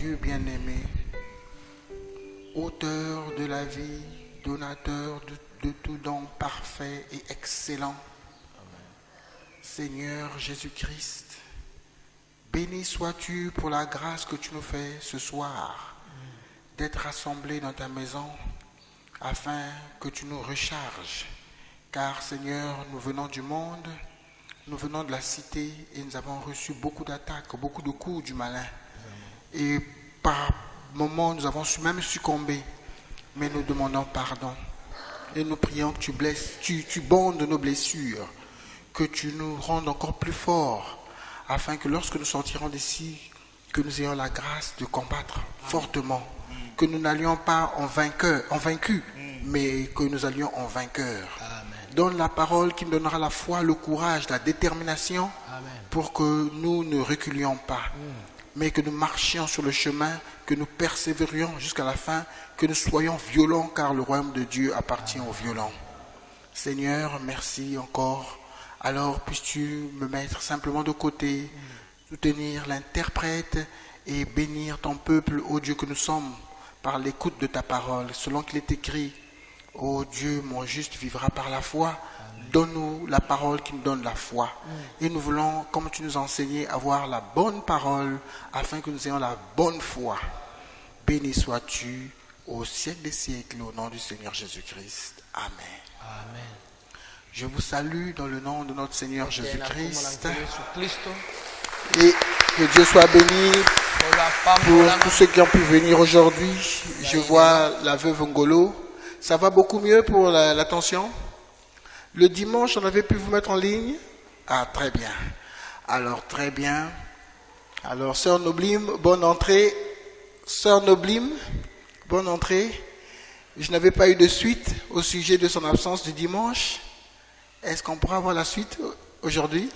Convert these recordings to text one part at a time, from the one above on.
Dieu bien-aimé, auteur de la vie, donateur de tout don parfait et excellent. Seigneur Jésus-Christ, béni sois-tu pour la grâce que tu nous fais ce soir d'être rassemblés dans ta maison afin que tu nous recharges. Car Seigneur, nous venons du monde, nous venons de la cité et nous avons reçu beaucoup d'attaques, beaucoup de coups du malin. Et par moments, nous avons même succombé. Mais nous demandons pardon. Et nous prions que tu bandes nos blessures, que tu nous rendes encore plus forts, afin que lorsque nous sortirons d'ici, que nous ayons la grâce de combattre fortement, que nous n'allions pas en vaincu, mais que nous allions en vainqueur. Donne la parole qui me donnera la foi, le courage, la détermination, pour que nous ne reculions pas, mais que nous marchions sur le chemin, que nous persévérions jusqu'à la fin, que nous soyons violents, car le royaume de Dieu appartient aux violents. Seigneur, merci encore. Alors puisses-tu me mettre simplement de côté, soutenir l'interprète et bénir ton peuple, ô Dieu que nous sommes, par l'écoute de ta parole, selon qu'il est écrit. Ô Dieu, mon juste vivra par la foi. Donne-nous la parole qui nous donne la foi. Et nous voulons, comme tu nous as enseigné, avoir la bonne parole afin que nous ayons la bonne foi. Béni sois-tu au siècle des siècles, au nom du Seigneur Jésus-Christ. Amen. Amen. Je vous salue dans le nom de notre Seigneur Jésus-Christ. Et que Dieu soit béni pour tous ceux qui ont pu venir aujourd'hui. Je vois la veuve Ngolo. Ça va beaucoup mieux pour l'attention. Le dimanche, on avait pu vous mettre en ligne. Ah, très bien. Alors, très bien. Alors, Sœur Noblim, bonne entrée. Sœur Noblim, bonne entrée. Je n'avais pas eu de suite au sujet de son absence du dimanche. Est-ce qu'on pourra avoir la suite aujourd'hui?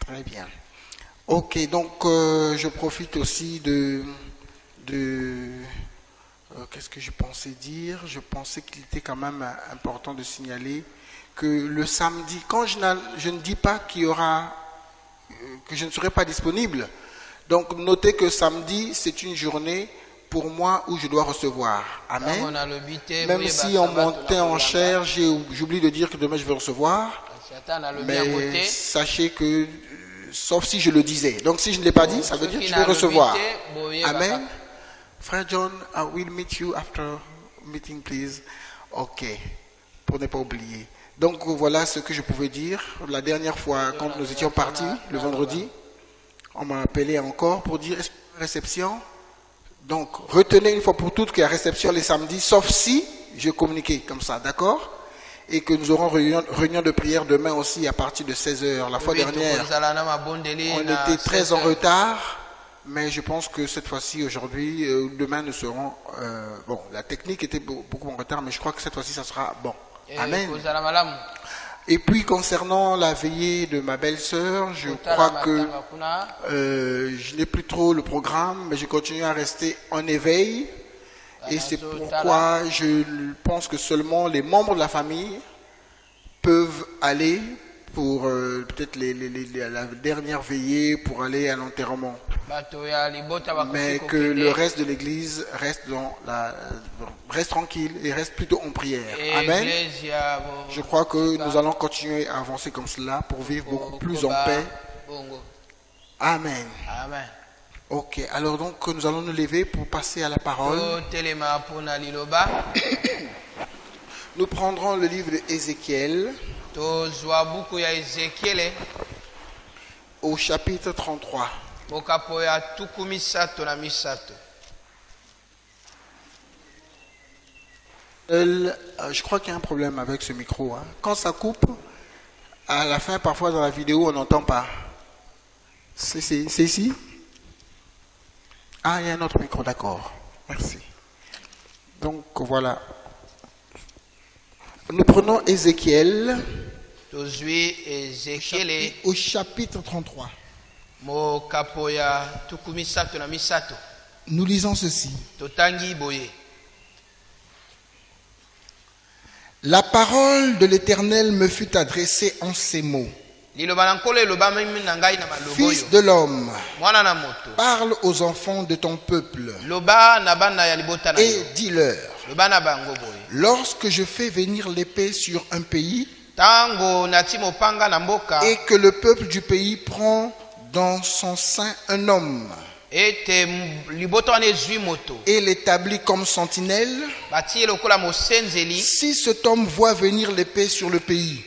Très bien. Ok, donc je profite aussi qu'est-ce que je pensais dire? Je pensais qu'il était quand même important de signaler que le samedi, quand je ne dis pas qu'il y aura, que je ne serai pas disponible, donc notez que samedi, c'est une journée pour moi où je dois recevoir. Amen. Même si on montait en chair, j'oublie de dire que demain je vais recevoir, mais sachez que, sauf si je le disais. Donc si je ne l'ai pas dit, ça veut dire que je vais recevoir. Amen. Frère John, I will meet you after meeting, please. Ok, pour ne pas oublier. Donc voilà ce que je pouvais dire. La dernière fois, quand nous étions partis, le vendredi, on m'a appelé encore pour dire réception. Donc retenez une fois pour toutes qu'il y a réception les samedis, sauf si je communiquais comme ça, d'accord? Et que nous aurons réunion de prière demain aussi à partir de 16h. La fois dernière, on était très en retard. Mais je pense que cette fois-ci, aujourd'hui, demain, nous serons... bon, la technique était beaucoup en retard, mais je crois que cette fois-ci, ça sera bon. Amen. Et puis, concernant la veillée de ma belle-sœur, je crois que je n'ai plus trop le programme, mais je continue à rester en éveil. Et c'est pourquoi je pense que seulement les membres de la famille peuvent aller pour peut-être la dernière veillée pour aller à l'enterrement. Mais que le reste de l'église reste tranquille et reste plutôt en prière. Amen. Je crois que nous allons continuer à avancer comme cela pour vivre beaucoup plus en paix. Amen. Ok, alors donc nous allons nous lever pour passer à la parole. Nous prendrons le livre d'Ézéchiel au chapitre 33. Je crois qu'il y a un problème avec ce micro. Hein. Quand ça coupe, à la fin, parfois dans la vidéo, on n'entend pas. C'est ici? Ah, il y a un autre micro, d'accord. Merci. Donc voilà. Nous prenons Ézéchiel au chapitre 33. Nous lisons ceci. La parole de l'Éternel me fut adressée en ces mots. Fils de l'homme, parle aux enfants de ton peuple et dis-leur, lorsque je fais venir l'épée sur un pays et que le peuple du pays prend dans son sein un homme et l'établit comme sentinelle, si cet homme voit venir l'épée sur le pays,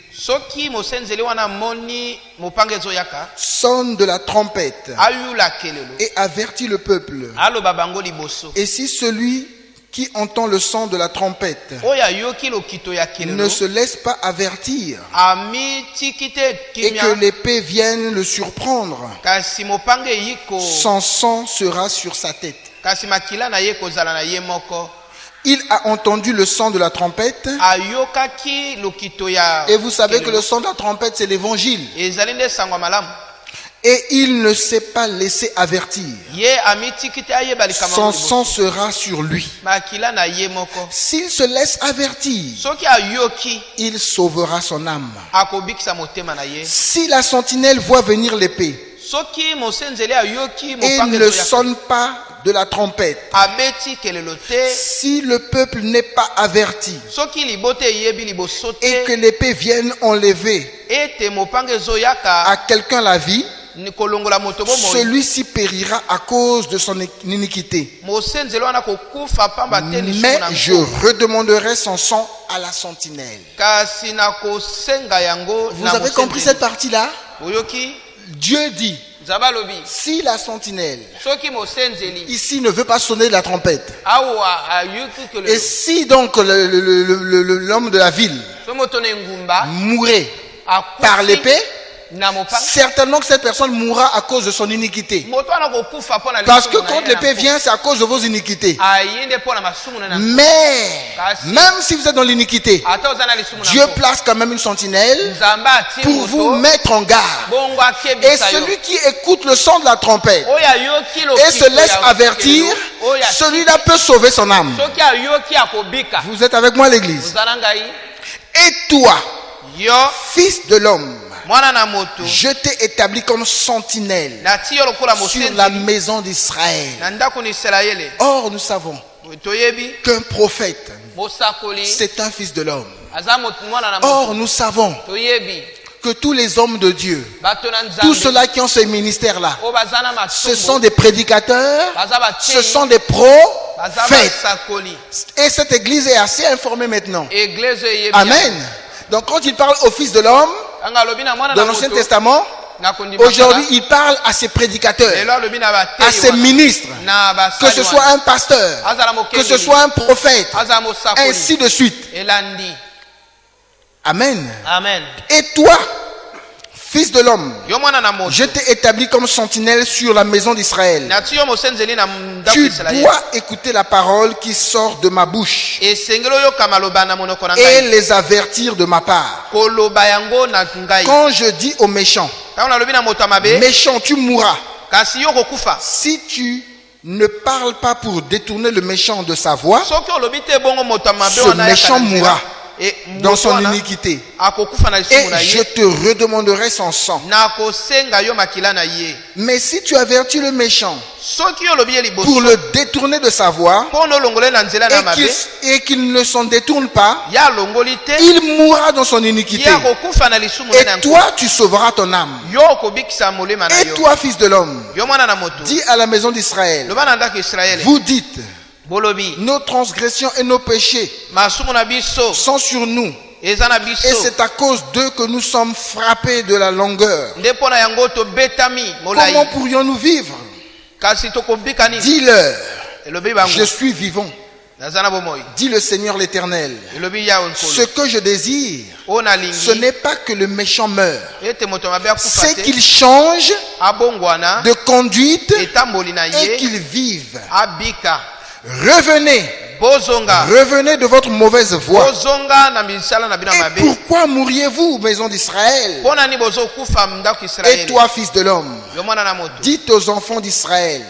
sonne de la trompette et avertit le peuple. Et si celui qui entend le son de la trompette ne se laisse pas avertir et que l'épée vienne le surprendre, son sang sera sur sa tête. Il a entendu le son de la trompette. Et vous savez que le son de la trompette, c'est l'évangile. Et il ne s'est pas laissé avertir. Son sang sera sur lui. S'il se laisse avertir, il sauvera son âme. Si la sentinelle voit venir l'épée et ne sonne pas de la trompette, si le peuple n'est pas averti et que l'épée vienne enlever à quelqu'un la vie, celui-ci périra à cause de son iniquité. Mais je redemanderai son sang à la sentinelle. Vous avez compris cette partie-là? Dieu dit, si la sentinelle ici ne veut pas sonner de la trompette, et si donc l'homme de la ville mourait par l'épée, certainement que cette personne mourra à cause de son iniquité. Parce que quand l'épée vient, c'est à cause de vos iniquités. Mais même si vous êtes dans l'iniquité, Dieu place quand même une sentinelle pour vous mettre en garde. Et celui qui écoute le son de la trompette et se laisse avertir, celui-là peut sauver son âme. Vous êtes avec moi à l'église? Et toi, fils de l'homme, je t'ai établi comme sentinelle sur la maison d'Israël. Or, nous savons qu'un prophète, c'est un fils de l'homme. Or, nous savons que tous les hommes de Dieu, tous ceux-là qui ont ce ministère-là, ce sont des prédicateurs, ce sont des prophètes. Et cette église est assez informée maintenant. Amen. Donc, quand il parle au fils de l'homme, dans l'Ancien Testament, aujourd'hui, il parle à ses prédicateurs, à ses ministres, que ce soit un pasteur, que ce soit un prophète, ainsi de suite. Amen. Et toi, fils de l'homme, je t'ai établi comme sentinelle sur la maison d'Israël. Tu dois écouter la parole qui sort de ma bouche et les avertir de ma part. Quand je dis aux méchants, méchant, tu mourras, si tu ne parles pas pour détourner le méchant de sa voie, ce méchant mourra dans son iniquité, et je te redemanderai son sang. Mais si tu avertis le méchant pour le détourner de sa voie et qu'il ne s'en détourne pas, il mourra dans son iniquité, et toi tu sauveras ton âme. Et toi, fils de l'homme, dis à la maison d'Israël, vous dites, nos transgressions et nos péchés sont sur nous, et c'est à cause d'eux que nous sommes frappés de la longueur. Comment pourrions-nous vivre? Dis-leur, je suis vivant, dit le Seigneur l'Éternel. Ce que je désire, ce n'est pas que le méchant meure, c'est qu'il change de conduite et qu'il vive. Revenez de votre mauvaise voie. Et pourquoi mourriez-vous, maison d'Israël? Et toi, fils de l'homme, dites aux enfants d'Israël,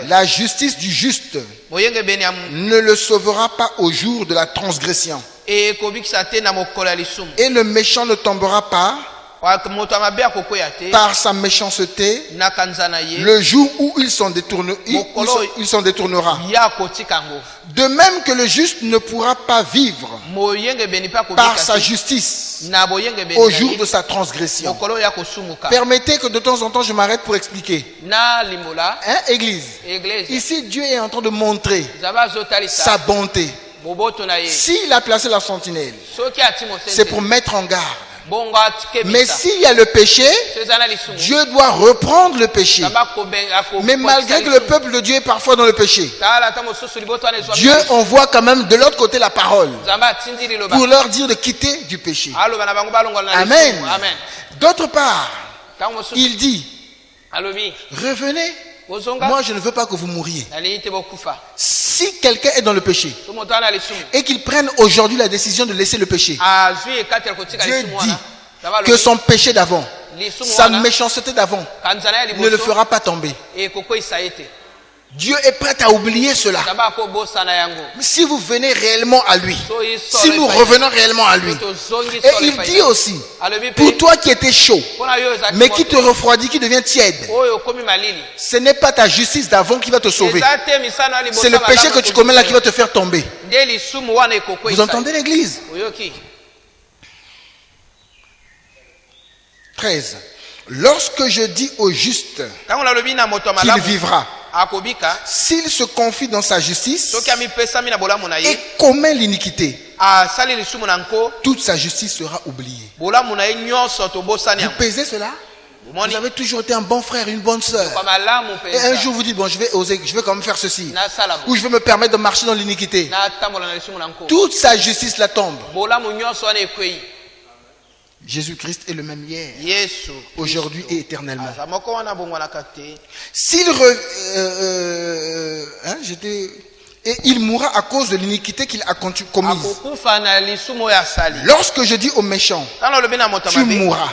la justice du juste ne le sauvera pas au jour de la transgression, et le méchant ne tombera pas par sa méchanceté, le jour où il s'en détournera. De même que le juste ne pourra pas vivre par sa justice au jour de sa transgression. Permettez que de temps en temps je m'arrête pour expliquer. Hein, Église? Ici, Dieu est en train de montrer sa bonté. S'il a placé la sentinelle, c'est pour mettre en garde. Mais s'il y a le péché, Dieu doit reprendre le péché. Mais malgré que le peuple de Dieu est parfois dans le péché, Dieu envoie quand même de l'autre côté la parole pour leur dire de quitter du péché. Amen. D'autre part, il dit, revenez. Moi, je ne veux pas que vous mouriez. Si quelqu'un est dans le péché et qu'il prenne aujourd'hui la décision de laisser le péché, Dieu dit que son péché d'avant, sa méchanceté d'avant ne le fera pas tomber. Dieu est prêt à oublier cela. Si vous venez réellement à lui, si nous revenons réellement à lui. Et il dit aussi, pour toi qui étais chaud, mais qui te refroidit, qui devient tiède, ce n'est pas ta justice d'avant qui va te sauver. C'est le péché que tu commets là qui va te faire tomber. Vous entendez l'église? 13. Lorsque je dis au juste qu'il vivra, s'il se confie dans sa justice et commet l'iniquité, toute sa justice sera oubliée. Vous pesez cela? Vous avez toujours été un bon frère, une bonne sœur. Et un jour vous dites, bon, je vais oser, je vais quand même faire ceci. Ou je vais me permettre de marcher dans l'iniquité. Toute sa justice la tombe. Jésus-Christ est le même hier, aujourd'hui et éternellement. S'il et il mourra à cause de l'iniquité qu'il a commise. Lorsque je dis au méchant, tu mourras.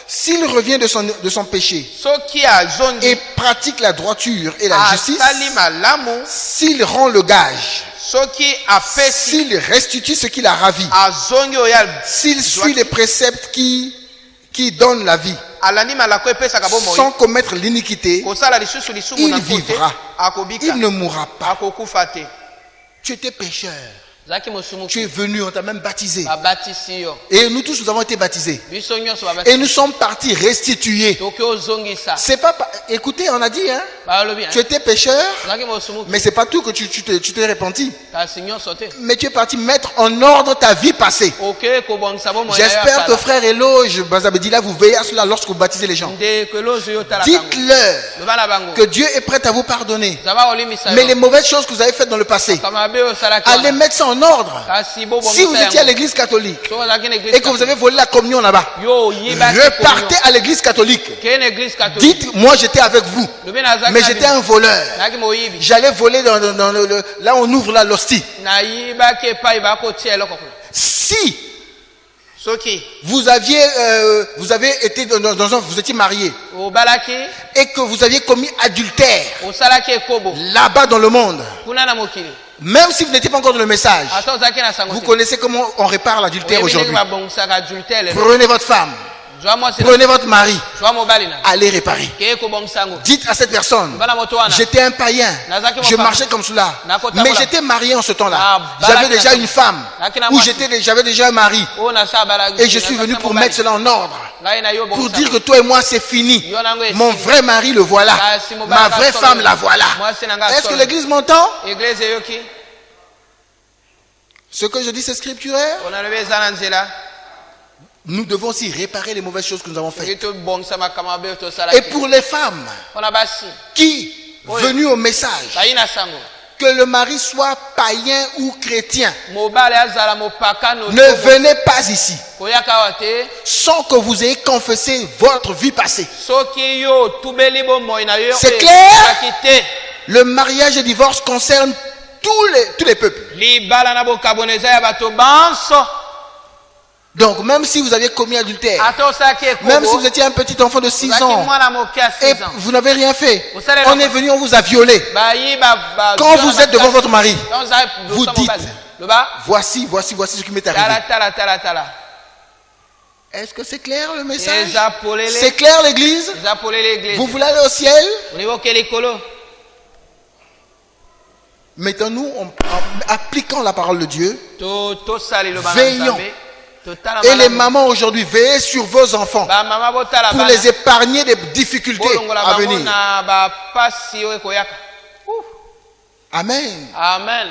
S'il revient de son péché et pratique la droiture et la justice, s'il rend le gage, s'il restitue ce qu'il a ravi, s'il suit les préceptes qui donnent la vie, sans commettre l'iniquité, il vivra, il ne mourra pas. Tu étais pécheur, tu es venu, on t'a même baptisé. Et nous tous, nous avons été baptisés. Et nous sommes partis restituer. C'est pas, écoutez, on a dit, hein, tu étais pécheur, mais c'est pas tout que tu t'es repenti. Mais tu es parti mettre en ordre ta vie passée. J'espère que frère Eloge, Bazabedila, vous veillez à cela lorsque vous baptisez les gens. Dites-leur que Dieu est prêt à vous pardonner. Mais les mauvaises choses que vous avez faites dans le passé, allez mettre ça en ordre. Si vous étiez à l'église catholique et que vous avez volé la communion là-bas, repartez à l'église catholique. Dites, moi j'étais avec vous, mais j'étais un voleur. J'allais voler là on ouvre là l'hostie. Si vous étiez marié et que vous aviez commis adultère là-bas dans le monde, même si vous n'étiez pas encore dans le message, vous connaissez comment on répare l'adultère aujourd'hui. Prenez votre femme, prenez votre mari, allez réparer. Dites à cette personne, j'étais un païen, je marchais comme cela, mais j'étais marié en ce temps-là. J'avais déjà une femme, ou j'avais déjà un mari, et je suis venu pour mettre cela en ordre, pour dire que toi et moi c'est fini. Mon vrai mari le voilà, ma vraie femme la voilà. Est-ce que l'église m'entend? Ce que je dis c'est scripturaire. Nous devons aussi réparer les mauvaises choses que nous avons faites. Et pour les femmes qui, venues au message, que le mari soit païen ou chrétien, ne venez pas ici sans que vous ayez confessé votre vie passée. C'est clair? Le mariage et le divorce concernent tous les peuples. Donc même si vous aviez commis adultère, même si vous étiez un petit enfant de 6 ans et vous n'avez rien fait, on est venu, on vous a violé. Quand vous êtes devant votre mari, vous dites, voici ce qui m'est arrivé. Est-ce que c'est clair le message? C'est clair l'église? Vous voulez aller au ciel? Mettons-nous en appliquant la parole de Dieu. Veillons. Et les mamans aujourd'hui, veillez sur vos enfants pour les épargner des difficultés à venir. Amen. Amen.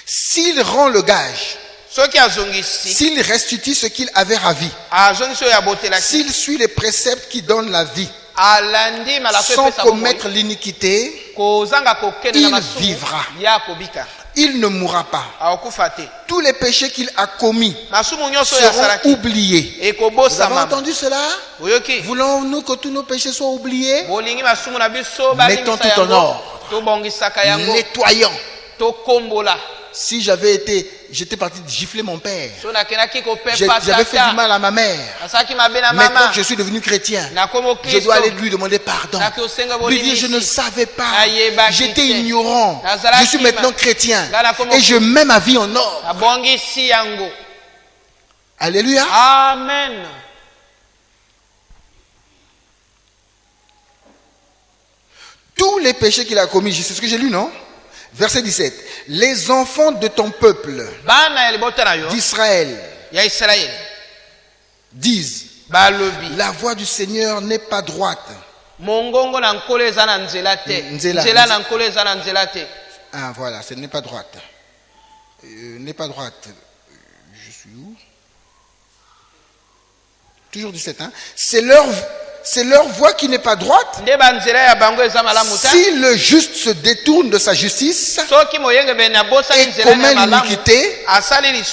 S'il rend le gage, s'il restitue ce qu'il avait ravi, s'il suit les préceptes qui donnent la vie, sans commettre l'iniquité, il vivra. Il ne mourra pas. Tous les péchés qu'il a commis seront oubliés. Vous avez entendu cela? Voulons-nous que tous nos péchés soient oubliés? Mettons tout en ordre. Nettoyons. Si j'étais parti gifler mon père, j'avais fait du mal à ma mère. Maintenant que je suis devenu chrétien, je dois aller lui demander pardon. Lui dire, je ne savais pas, j'étais ignorant, je suis maintenant chrétien et je mets ma vie en ordre. Alléluia. Amen. Tous les péchés qu'il a commis, c'est ce que j'ai lu, non? Verset 17. Les enfants de ton peuple d'Israël disent, la voix du Seigneur n'est pas droite. Ah voilà, ce n'est pas droite. N'est pas droite. Je suis où? Toujours 17, hein? C'est leur voix qui n'est pas droite. Si le juste se détourne de sa justice et commet l'iniquité,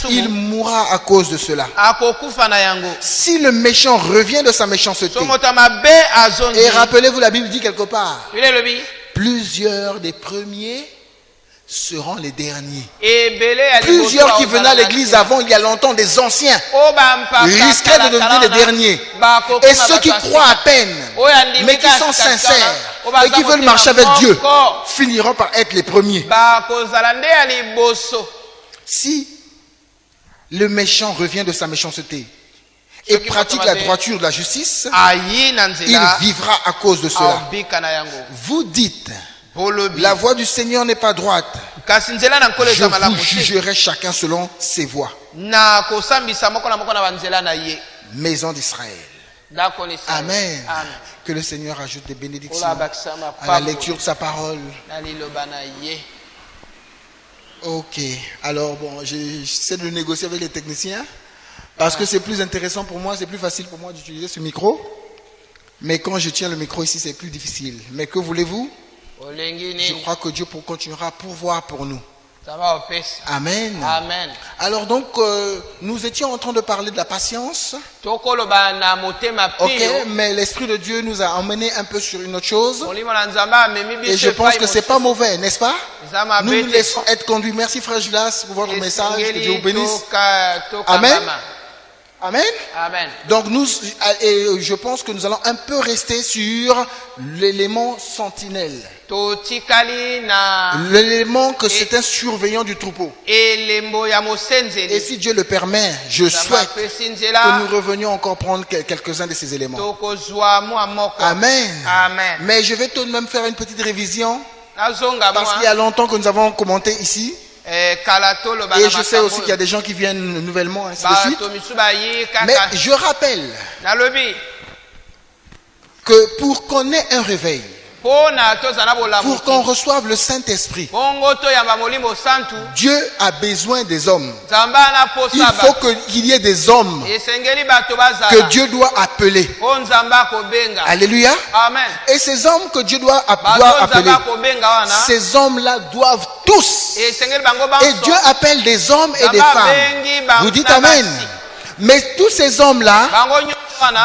il mourra à cause de cela. Si le méchant revient de sa méchanceté, et rappelez-vous, la Bible dit quelque part, plusieurs des premiers seront les derniers. Plusieurs qui venaient à l'église avant, il y a longtemps, des anciens, risquaient de devenir les derniers. Et ceux qui croient à peine, mais qui sont sincères et qui veulent marcher avec Dieu, finiront par être les premiers. Si le méchant revient de sa méchanceté et pratique la droiture de la justice, il vivra à cause de cela. Vous dites, la voix du Seigneur n'est pas droite. Je vous jugerai chacun selon ses voies. Maison d'Israël. Amen. Que le Seigneur ajoute des bénédictions à la lecture de sa parole. Ok. Alors bon, j'essaie de négocier avec les techniciens parce que c'est plus intéressant pour moi, c'est plus facile pour moi d'utiliser ce micro. Mais quand je tiens le micro ici, c'est plus difficile. Mais que voulez-vous? Je crois que Dieu continuera à pourvoir pour nous. Amen. Amen. Alors donc, nous étions en train de parler de la patience. Ok, mais l'Esprit de Dieu nous a emmené un peu sur une autre chose. Et je pense que c'est pas mauvais, n'est-ce pas? Nous nous laissons être conduits. Merci Frère Julas pour votre message. Que Dieu vous bénisse. Amen. Amen. Amen. Donc je pense que nous allons un peu rester sur l'élément sentinelle. L'élément que c'est un surveillant du troupeau. Et si Dieu le permet, je souhaite que nous revenions encore prendre quelques-uns de ces éléments. Amen. Amen. Mais je vais tout de même faire une petite révision. Parce qu'il y a longtemps que nous avons commenté ici. Et je sais aussi qu'il y a des gens qui viennent nouvellement, ainsi de suite. Mais je rappelle que pour qu'on ait un réveil, pour qu'on reçoive le Saint-Esprit, Dieu a besoin des hommes. Il faut qu'il y ait des hommes que Dieu doit appeler. Alléluia. Amen. Et ces hommes que Dieu doit appeler, ces hommes-là doivent tous. Et Dieu appelle des hommes et des femmes. Vous dites Amen. Mais tous ces hommes-là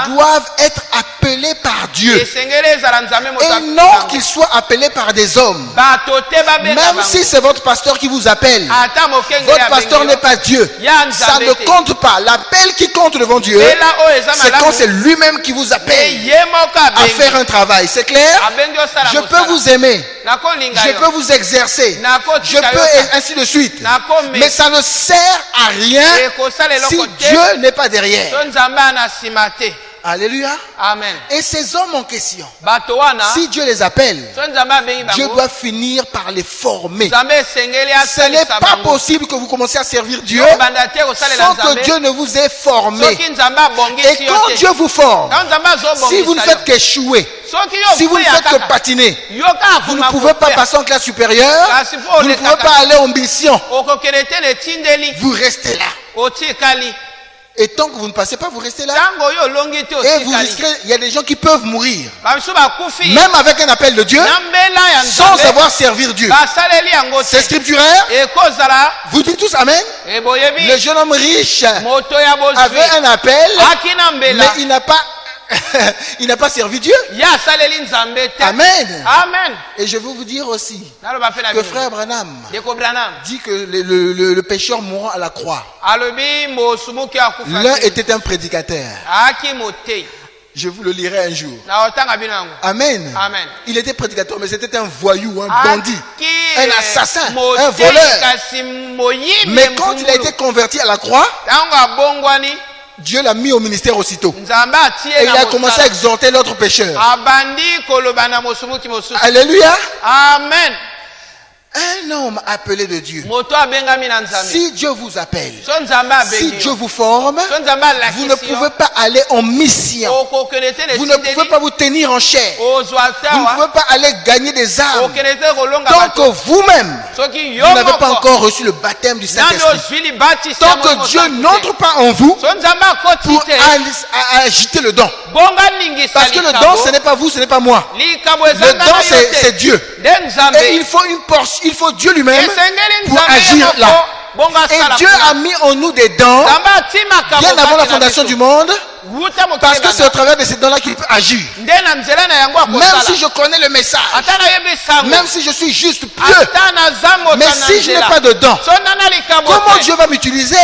doivent être appelés appelé par Dieu. Et non qu'il soit appelé par des hommes. Même si c'est votre pasteur qui vous appelle, votre pasteur n'est pas Dieu. Ça ne compte pas. L'appel qui compte devant Dieu, c'est quand c'est lui-même qui vous appelle à faire un travail. C'est clair? Je peux vous aimer. Je peux vous exercer. Je peux ainsi de suite. Mais ça ne sert à rien si Dieu n'est pas derrière. Alléluia. Amen. Et ces hommes en question, si Dieu les appelle, Dieu doit finir par les former. Ce n'est pas possible que vous commenciez à servir Dieu sans que Dieu ne vous ait formé. Et quand Dieu vous forme, si vous ne faites qu'échouer, si vous ne faites que patiner, vous ne pouvez pas passer en classe supérieure, vous ne pouvez pas aller en mission. Vous restez là. Et tant que vous ne passez pas, vous restez là. Et vous risquez, il y a des gens qui peuvent mourir. Même avec un appel de Dieu, sans savoir servir Dieu. C'est scripturaire. Vous dites tous Amen. Le jeune homme riche avait un appel, mais il n'a pas servi Dieu. Amen. Amen. Et je veux vous dire aussi que frère Branham dit que le pécheur mourant à la croix, l'un était un prédicateur. Je vous le lirai un jour. Amen. Amen. Il était prédicateur, mais c'était un voyou, un bandit, un assassin, un voleur. Mais quand il a été converti à la croix, Dieu l'a mis au ministère aussitôt. Et il a commencé à exhorter l'autre pécheur. Alléluia. Amen. Un homme appelé de Dieu, si Dieu vous appelle, si Dieu vous forme, vous ne pouvez pas aller en mission. Vous ne pouvez pas vous tenir en chair. Vous ne pouvez pas aller gagner des âmes tant que vous-même, vous n'avez pas encore reçu le baptême du Saint-Esprit. Tant que Dieu n'entre pas en vous pour agiter le don. Parce que le don, ce n'est pas vous, ce n'est pas moi. Le don, c'est Dieu. Et il faut une portion. Il faut Dieu lui-même pour agir là. Et Dieu a mis en nous des dons bien avant la fondation du monde, parce que c'est au travers de ces dons-là qu'il peut agir. Même si je connais le message, même si je suis juste pieux, mais si je n'ai pas de dons, comment Dieu va m'utiliser?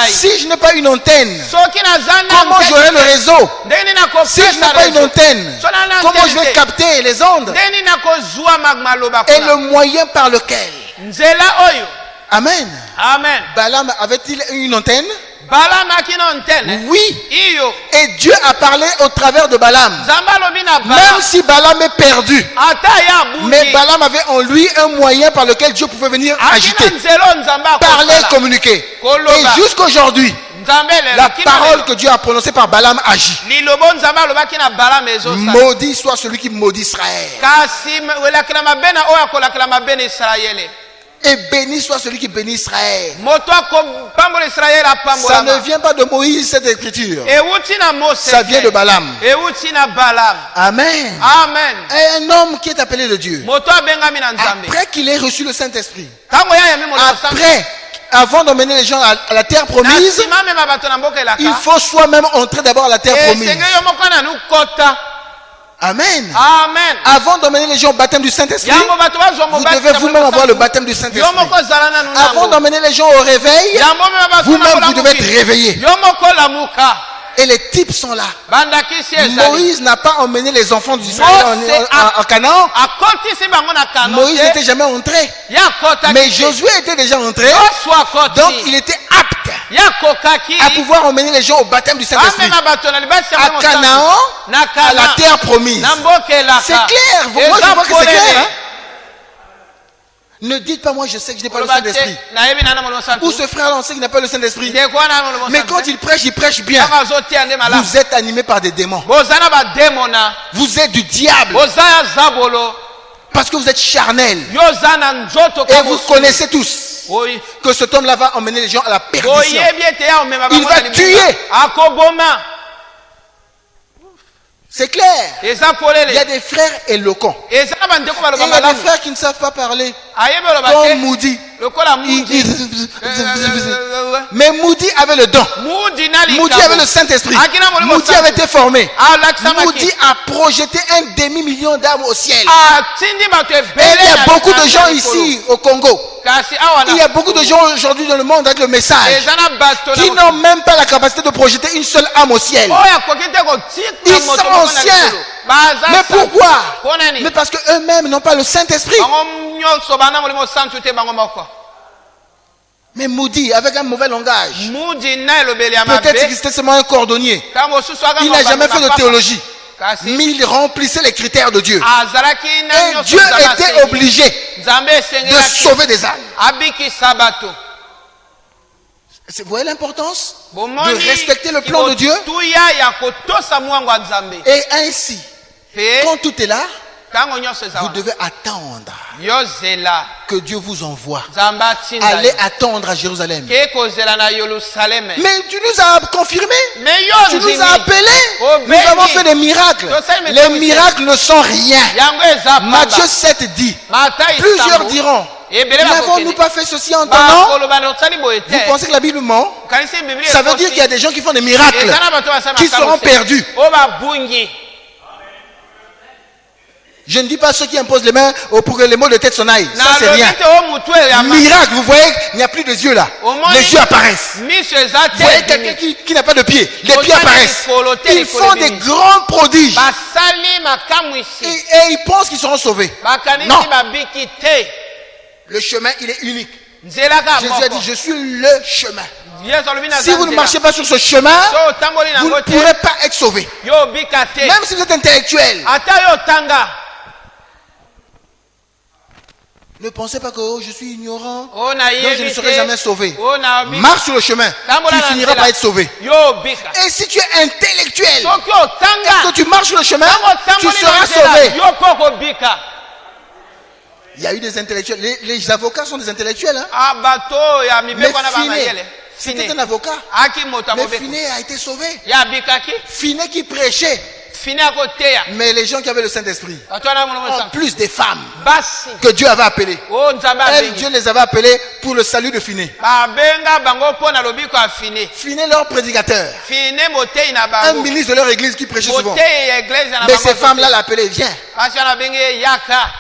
Si je n'ai pas une antenne, comment j'aurai le réseau? Si je n'ai pas une antenne, comment je vais capter les ondes? Et le moyen par lequel? Amen. Amen. Balaam avait-il une antenne? Oui. Et Dieu a parlé au travers de Balaam. Même si Balaam est perdu, mais Balaam avait en lui un moyen par lequel Dieu pouvait venir agiter, parler, communiquer. Et jusqu'aujourd'hui, la parole que Dieu a prononcée par Balaam agit. Maudit soit celui qui maudit Israël. Et béni soit celui qui bénit Israël. Ça ne vient pas de Moïse, cette écriture. Ça vient de Balaam. Amen. Amen. Et un homme qui est appelé de Dieu, après qu'il ait reçu le Saint-Esprit, après, avant d'emmener les gens à la terre promise, il faut soi-même entrer d'abord à la terre promise. Amen. Amen. Avant d'emmener les gens au baptême du Saint-Esprit, vous devez vous-même avoir le baptême du Saint-Esprit. Avant d'emmener les gens au réveil, vous-même vous devez être réveillé. Et les types sont là. Moïse n'a pas emmené les enfants d'Israël en Canaan. Moïse n'était jamais entré. Mais Josué était déjà entré. Donc il était apte à pouvoir emmener les gens au baptême du Saint-Esprit. À Canaan, à la terre promise. C'est clair. Moi je vois que c'est clair. Hein? Ne dites pas moi je sais que je n'ai pas le Saint-Esprit. Ou ce frère-là on sait qu'il n'a pas le Saint-Esprit. Mais quand il prêche bien. Vous êtes animé par des démons. Vous êtes du diable. Parce que vous êtes charnel. Et vous connaissez tous que cet homme-là va emmener les gens à la perdition. Il va tuer. C'est clair. Il y a des frères éloquents. Et il y a des frères qui ne savent pas parler. Comme Moody. Mais Moody avait le don. Moody avait le Saint-Esprit. Moody avait été formé. Moody a projeté 1 demi-million d'âmes au ciel. Et il y a beaucoup de gens ici au Congo. Il y a beaucoup de gens aujourd'hui dans le monde avec le message qui n'ont même pas la capacité de projeter une seule âme au ciel. Ils sont anciens. Mais pourquoi? Mais parce qu'eux-mêmes n'ont pas le Saint-Esprit. Mais Moody, avec un mauvais langage, peut-être qu'il était seulement un cordonnier. Il n'a jamais fait de théologie. Mais il remplissait les critères de Dieu. Et Dieu était obligé de sauver des âmes. Vous voyez l'importance de respecter le plan de Dieu? Et ainsi, quand tout est là, vous devez attendre que Dieu vous envoie. Allez attendre à Jérusalem. Mais tu nous as confirmé. Tu nous as appelés. Nous avons fait des miracles. Les miracles ne sont rien. Matthieu 7 dit. Plusieurs diront. N'avons-nous pas fait ceci en ton nom? Vous pensez que la Bible ment? Ça veut dire qu'il y a des gens qui font des miracles qui seront perdus. Je ne dis pas ceux qui imposent les mains pour que les maux de tête s'en aillent. Ça, c'est rien. Miracle, vous voyez, il n'y a plus de yeux là. Les yeux apparaissent. Vous voyez quelqu'un qui n'a pas de pieds. Les pieds apparaissent. Ils font des grands prodiges. Et ils pensent qu'ils seront sauvés. Non. Le chemin, il est unique. Jésus a dit, je suis le chemin. Si vous ne marchez pas sur ce chemin, vous ne pourrez pas être sauvé. Même si vous êtes intellectuel. Ne pensez pas que je suis ignorant, donc je ne serai jamais sauvé. Marche sur le chemin, tu finiras par être sauvé. Et si tu es intellectuel et que tu marches sur le chemin, tu seras sauvé. Il y a eu des intellectuels. Les avocats sont des intellectuels. Hein? Mais c'était un avocat. Mais Finé a été sauvé. Finé qui prêchait. Mais les gens qui avaient le Saint-Esprit, en plus des femmes que Dieu avait appelées, Dieu les avait appelées pour le salut de Finé. Finé leur prédicateur, un ministre de leur église qui prêchait souvent. Mais ces femmes-là l'appelaient, viens.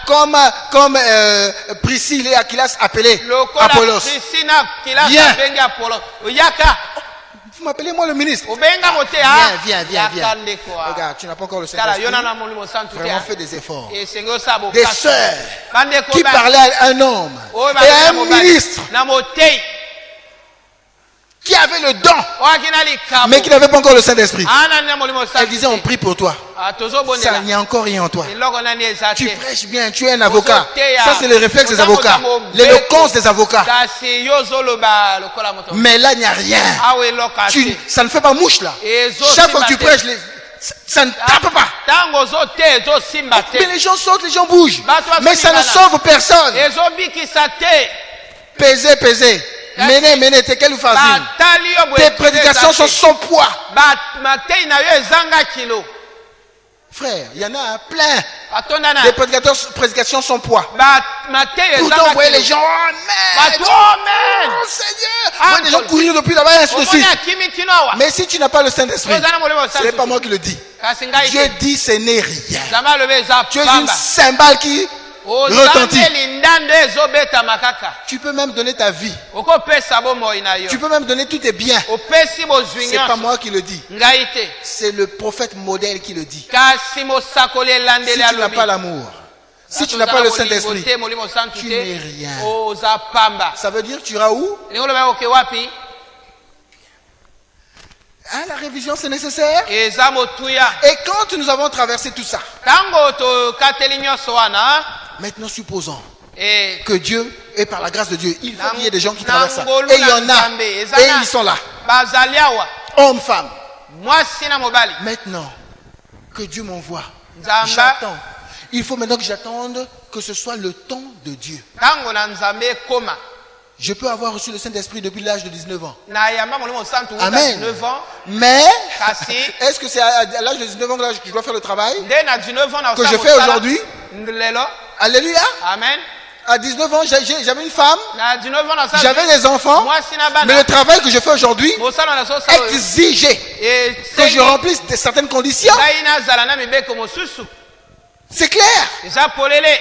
Comme Priscille et Aquilas appelaient Apollos. Viens. Vous m'appelez moi le ministre. Viens. Regarde, tu n'as pas encore le Saint-Esprit. Vraiment fais des efforts. Des sœurs qui parlaient à un homme et à un ministre qui avait le don, mais qui n'avait pas encore le Saint-Esprit. Elle disait, on prie pour toi. Ça, il n'y a encore rien en toi. Tu prêches bien, tu es un avocat. Ça, c'est le réflexe des avocats. L'éloquence des avocats. Mais là, il n'y a rien. Ça ne fait pas mouche là. Chaque fois que tu prêches, ça ne tape pas. Mais les gens sautent, les gens bougent. Mais ça ne sauve personne. Pesez. Menez, t'es quelle fascine. Tes prédications sont sans poids. Frère, il y en a plein. Des prédications sans poids. Pourtant, vous voyez les gens, Amen. Oh Seigneur. Vous voyez des gens courir depuis là-bas et ainsi de suite. Mais si tu n'as pas le Saint-Esprit, ce n'est pas moi qui le dis. Dieu dit ce n'est rien. Tu es une cymbale qui retentit. Tu peux même donner ta vie. Tu peux même donner tous tes biens. C'est pas moi qui le dis. C'est le prophète modèle qui le dit. Si tu n'as pas l'amour, si tu n'as pas le Saint-Esprit, tu n'es rien. Ça veut dire tu iras où? Hein, la révision c'est nécessaire. Et quand nous avons traversé tout ça, maintenant supposons que Dieu, et par la grâce de Dieu, il faut qu'il y ait des gens qui traversent ça. Et il y en a. Et ils sont là. Hommes, femmes. Maintenant que Dieu m'envoie, j'attends. Il faut maintenant que j'attende que ce soit le temps de Dieu. Je peux avoir reçu le Saint-Esprit depuis l'âge de 19 ans. Amen. Mais, est-ce que c'est à l'âge de 19 ans que je dois faire le travail que je fais aujourd'hui? Alléluia. Amen. À 19 ans, j'avais une femme, Na 19 ans na j'avais des enfants, mwasi na bana. mais le travail que je fais aujourd'hui Mosala na so sa. exigeait que je remplisse certaines conditions. Ngai na zala na mibeko mosusu. C'est clair. Eza polele.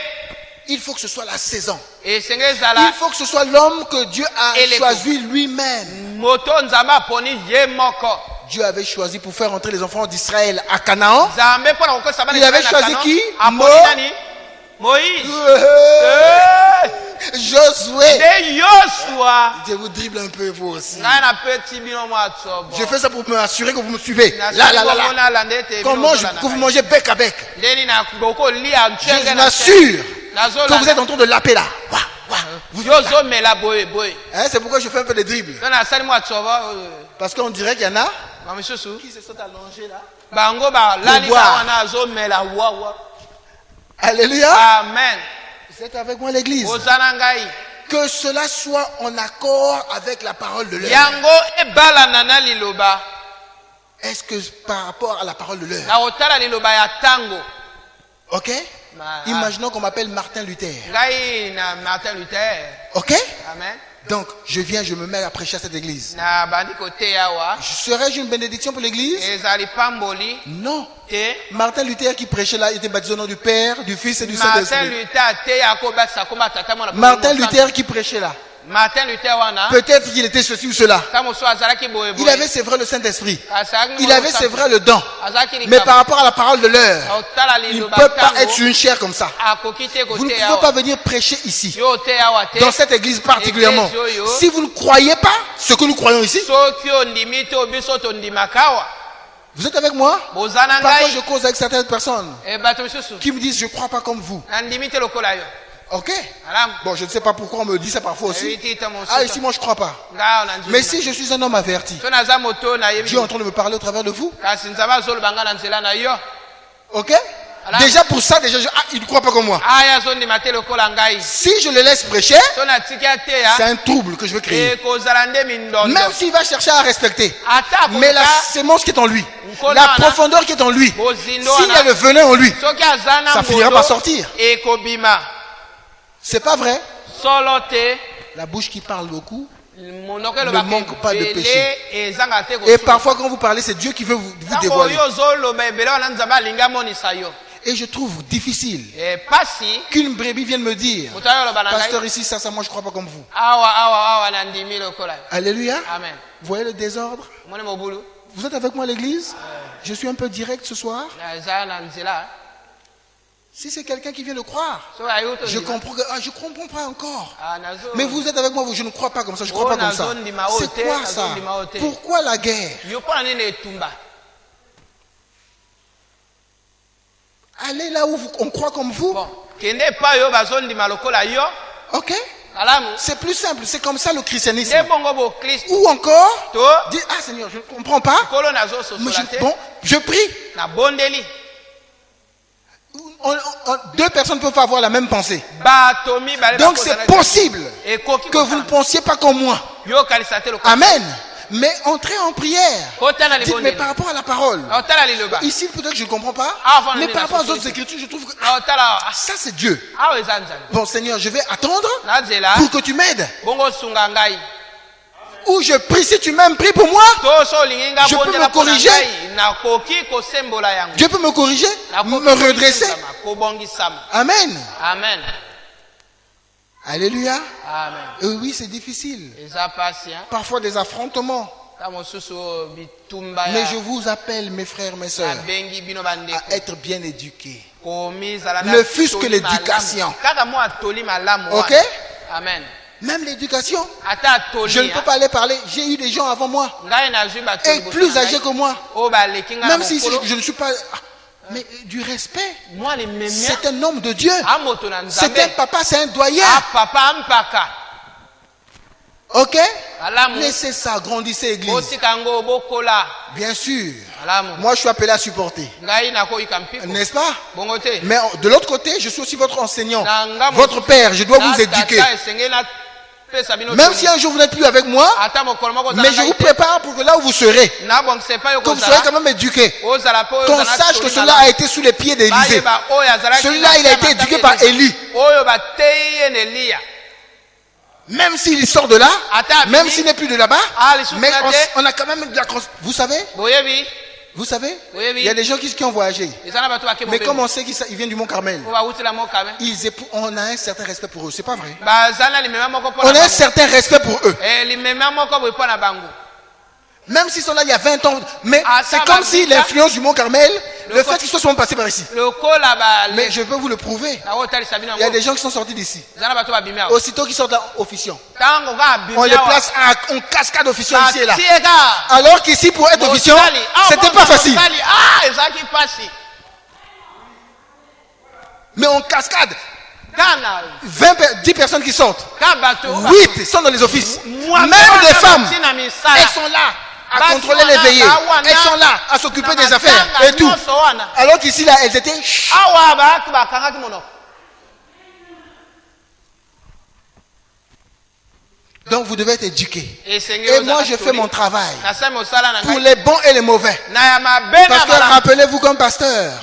Il faut que ce soit la saison. Et senge zala. Il faut que ce soit l'homme que Dieu a Eleko. choisi lui-même. Moto nzamba poni ye moko. Dieu avait choisi pour faire entrer les enfants d'Israël à Canaan. Zambe pona ko sabana. Il avait choisi qui? Moïse. Josué. De Joshua. Je vous dribble un peu vous aussi. Na na petit bino mo atsobo. Je fais ça pour m'assurer que vous me suivez. Là. Comment que vous mangez bec à bec. Je m'assure que vous êtes en train de laper là. Hein, c'est pourquoi je fais un peu de dribble. Parce qu'on dirait qu'il y en a qui se sont allongés là. Alléluia. Amen. Vous êtes avec moi l'église. Que cela soit en accord avec la parole de l'heure. Est-ce que par rapport à la parole de l'heure? Ok. Imaginons qu'on m'appelle Martin Luther. Ok. Amen. Donc je viens, je me mets à prêcher à cette église. Serais-je une bénédiction pour l'église? Non. Martin Luther qui prêchait là était baptisé au nom du Père, du Fils et du Saint-Esprit. Martin Luther qui prêchait là. Peut-être qu'il était ceci ou cela. Il avait c'est vrai le Saint-Esprit. Il avait c'est vrai le don. Mais par rapport à la parole de l'heure, il ne peut pas être sur une chair comme ça. Vous ne pouvez pas venir prêcher ici, dans cette église particulièrement. Si vous ne croyez pas ce que nous croyons ici, vous êtes avec moi? Parfois je cause avec certaines personnes qui me disent je ne crois pas comme vous. Ok. Bon, je ne sais pas pourquoi on me dit ça parfois aussi. Ah, ici, moi, je ne crois pas. Mais si je suis un homme averti, Dieu est en train de me parler au travers de vous. Ok. Déjà pour ça, il ne croit pas comme moi. Si je le laisse prêcher, c'est un trouble que je veux créer. Même s'il va chercher à respecter. Mais la sémence qui est en lui, la profondeur qui est en lui, s'il y a le venin en lui, ça finira par sortir. C'est pas vrai? La bouche qui parle beaucoup ne manque pas de péché. Et parfois quand vous parlez, c'est Dieu qui veut vous dévoiler. Et je trouve difficile qu'une brebis vienne me dire, pasteur ici, ça, moi je crois pas comme vous. Alléluia. Amen. Vous voyez le désordre? Vous êtes avec moi à l'église? Je suis un peu direct ce soir. Si c'est quelqu'un qui vient le croire, je comprends que je comprends pas encore. Mais vous êtes avec moi, je ne crois pas comme ça, je ne crois pas comme ça. C'est quoi ça? Pourquoi la guerre? Allez là où on croit comme vous. Ok. C'est plus simple, c'est comme ça le christianisme. Ou encore, dire, ah Seigneur, je ne comprends pas. Mais je prie. Deux personnes peuvent avoir la même pensée. Donc c'est possible que vous ne pensiez pas comme moi. Amen. Mais entrez en prière. Dites, mais par rapport à la parole, ici peut-être que je ne comprends pas, mais par rapport aux autres écritures, je trouve que ça c'est Dieu. Bon Seigneur, je vais attendre pour que tu m'aides. Ou je prie, si tu m'aimes, prie pour moi. Je peux me corriger. Dieu peut me corriger, me redresser. Amen. Amen. Alléluia. Amen. Oui, c'est difficile. Parfois des affrontements. Mais je vous appelle, mes frères, mes sœurs, à être bien éduqués. Ne fût-ce que l'éducation. Ok? Amen. Même l'éducation. Je ne peux pas aller parler. J'ai eu des gens avant moi. Et plus âgés que moi. Même si je ne suis pas... Mais du respect. C'est un homme de Dieu. C'est un papa, c'est un doyen. Ok? Laissez ça, grandissez l'église. Bien sûr. Moi, je suis appelé à supporter. N'est-ce pas? Mais de l'autre côté, je suis aussi votre enseignant. Votre père, je dois vous éduquer. Même si un jour vous n'êtes plus avec moi, mais je vous prépare pour que là où vous serez, que vous serez quand même éduqués. Qu'on sache que cela a été sous les pieds d'Élisée. Celui-là, il a été éduqué par Élie. Même s'il sort de là, même s'il n'est plus de là-bas, mais on a quand même de la... Vous savez, il y a des gens qui ont voyagé. Mais comme on sait qu'ils viennent du Mont Carmel, on a un certain respect pour eux. C'est pas vrai. On a un certain respect pour eux. Même s'ils sont là il y a 20 ans. Mais c'est comme si l'influence du Mont Carmel, le fait qu'ils se sont passés par ici. Mais je peux vous le prouver. Il y a des gens qui sont sortis d'ici. Aussitôt qu'ils sortent là, officiants. On les place en cascade officiant ici et là. Alors qu'ici, pour être officiant, c'était pas facile. Mais en cascade, 10 personnes qui sortent, 8 sont dans les offices. Même des femmes, elles sont là à contrôler les veillées. Elles sont là à s'occuper des affaires et tout. Alors qu'ici, là, elles étaient... Donc vous devez être éduqués. Et moi je fais mon travail pour les bons et les mauvais. Parce que rappelez-vous qu'un pasteur,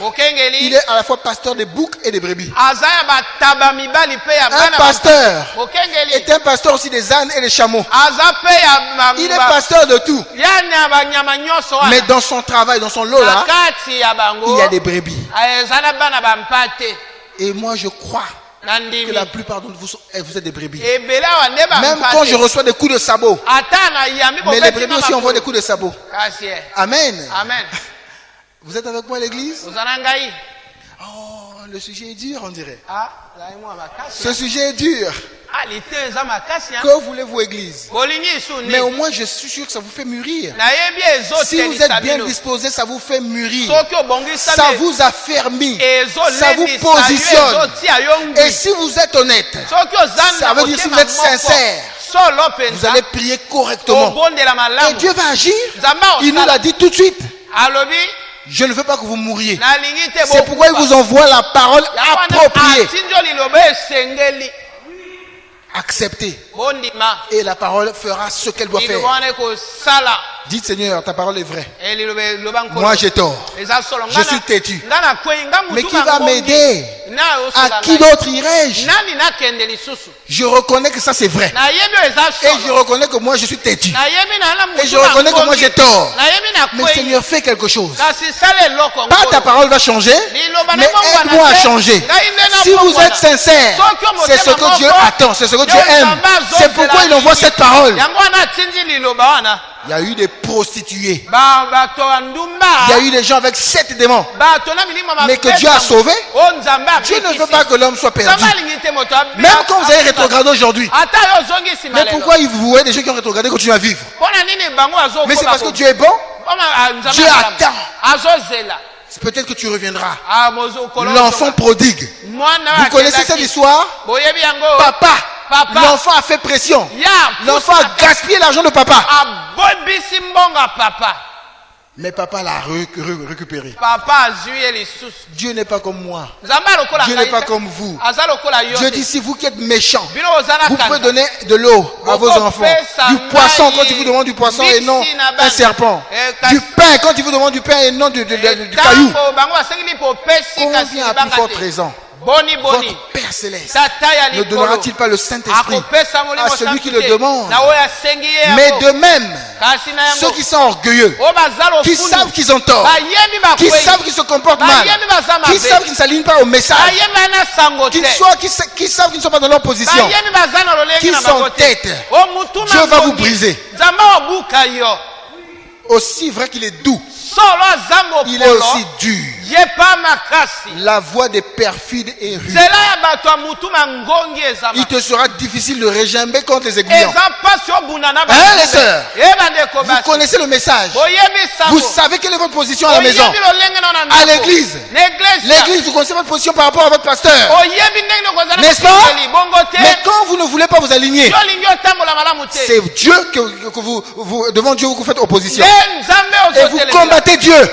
il est à la fois pasteur des boucs et des brebis. Un pasteur est un pasteur aussi des ânes et des chameaux. Il est pasteur de tout. Mais dans son travail, dans son lot là, il y a des brebis. Et moi je crois que la plupart d'entre vous, vous êtes des brebis. Même quand je reçois des coups de sabot. Mais les brebis aussi envoient des coups de sabot. Amen. Vous êtes avec moi à l'église? Oh, le sujet est dur, on dirait. Ce sujet est dur. Que voulez-vous, église? Mais au moins, je suis sûr que ça vous fait mûrir. Si vous êtes bien disposé, ça vous fait mûrir. Ça vous affermit. Ça vous positionne. Et si vous êtes honnête, ça veut dire si vous êtes sincère, vous allez prier correctement. Et Dieu va agir. Il nous l'a dit tout de suite. Je ne veux pas que vous mouriez. C'est pourquoi il vous envoie la parole appropriée. Acceptez. Et la parole fera ce qu'elle doit faire. Dites Seigneur, ta parole est vraie. Moi j'ai tort. Je suis têtu. Mais qui va m'aider? À qui d'autre irai-je? Je reconnais que ça c'est vrai. Et je reconnais que moi je suis têtu. Et je reconnais que moi j'ai tort. Mais Seigneur, fais quelque chose. Pas ta parole va changer, mais aide-moi à changer. Si vous êtes sincère, c'est ce que Dieu attend, c'est ce que Dieu aime. C'est pourquoi il envoie cette parole. Il y a eu des prostituées. Il y a eu des gens avec 7 démons. Mais que Dieu a sauvé. Dieu ne veut pas que l'homme soit perdu. Même quand vous avez rétrogradé aujourd'hui. Mais pourquoi vous voyez des gens qui ont rétrogradé continuent à vivre? Mais c'est parce que Dieu est bon. Dieu attend. C'est peut-être que tu reviendras. L'enfant prodigue. Vous connaissez cette histoire? Papa. L'enfant a fait pression. L'enfant a gaspillé l'argent de papa. Mais papa l'a récupéré. Dieu n'est pas comme moi. Dieu n'est pas comme vous. Dieu dit, si vous qui êtes méchants, vous pouvez donner de l'eau à vos enfants. Du poisson quand il vous demande du poisson et non un serpent. Du pain quand il vous demande du pain et non du caillou. Combien à plus forte raison votre Père Céleste ne donnera-t-il pas le Saint-Esprit à celui qui le demande? Mais de même, ceux qui sont orgueilleux, qui savent qu'ils ont tort, qui savent qu'ils se comportent mal, qui savent qu'ils ne s'alignent pas au message, qui savent qu'ils ne sont pas dans leur position, qui s'entêtent, Dieu va vous briser. Aussi vrai qu'il est doux, il est aussi dur. La voix des perfides est rude. Il te sera difficile de régimber contre les aiguillons. Hein, les sœurs? Vous connaissez le message. Vous savez quelle est votre position à la maison. À l'église. L'église, vous connaissez votre position par rapport à votre pasteur. N'est-ce pas? Mais quand vous ne voulez pas vous aligner, c'est Dieu que vous devant Dieu vous faites opposition. Et vous combattez Dieu.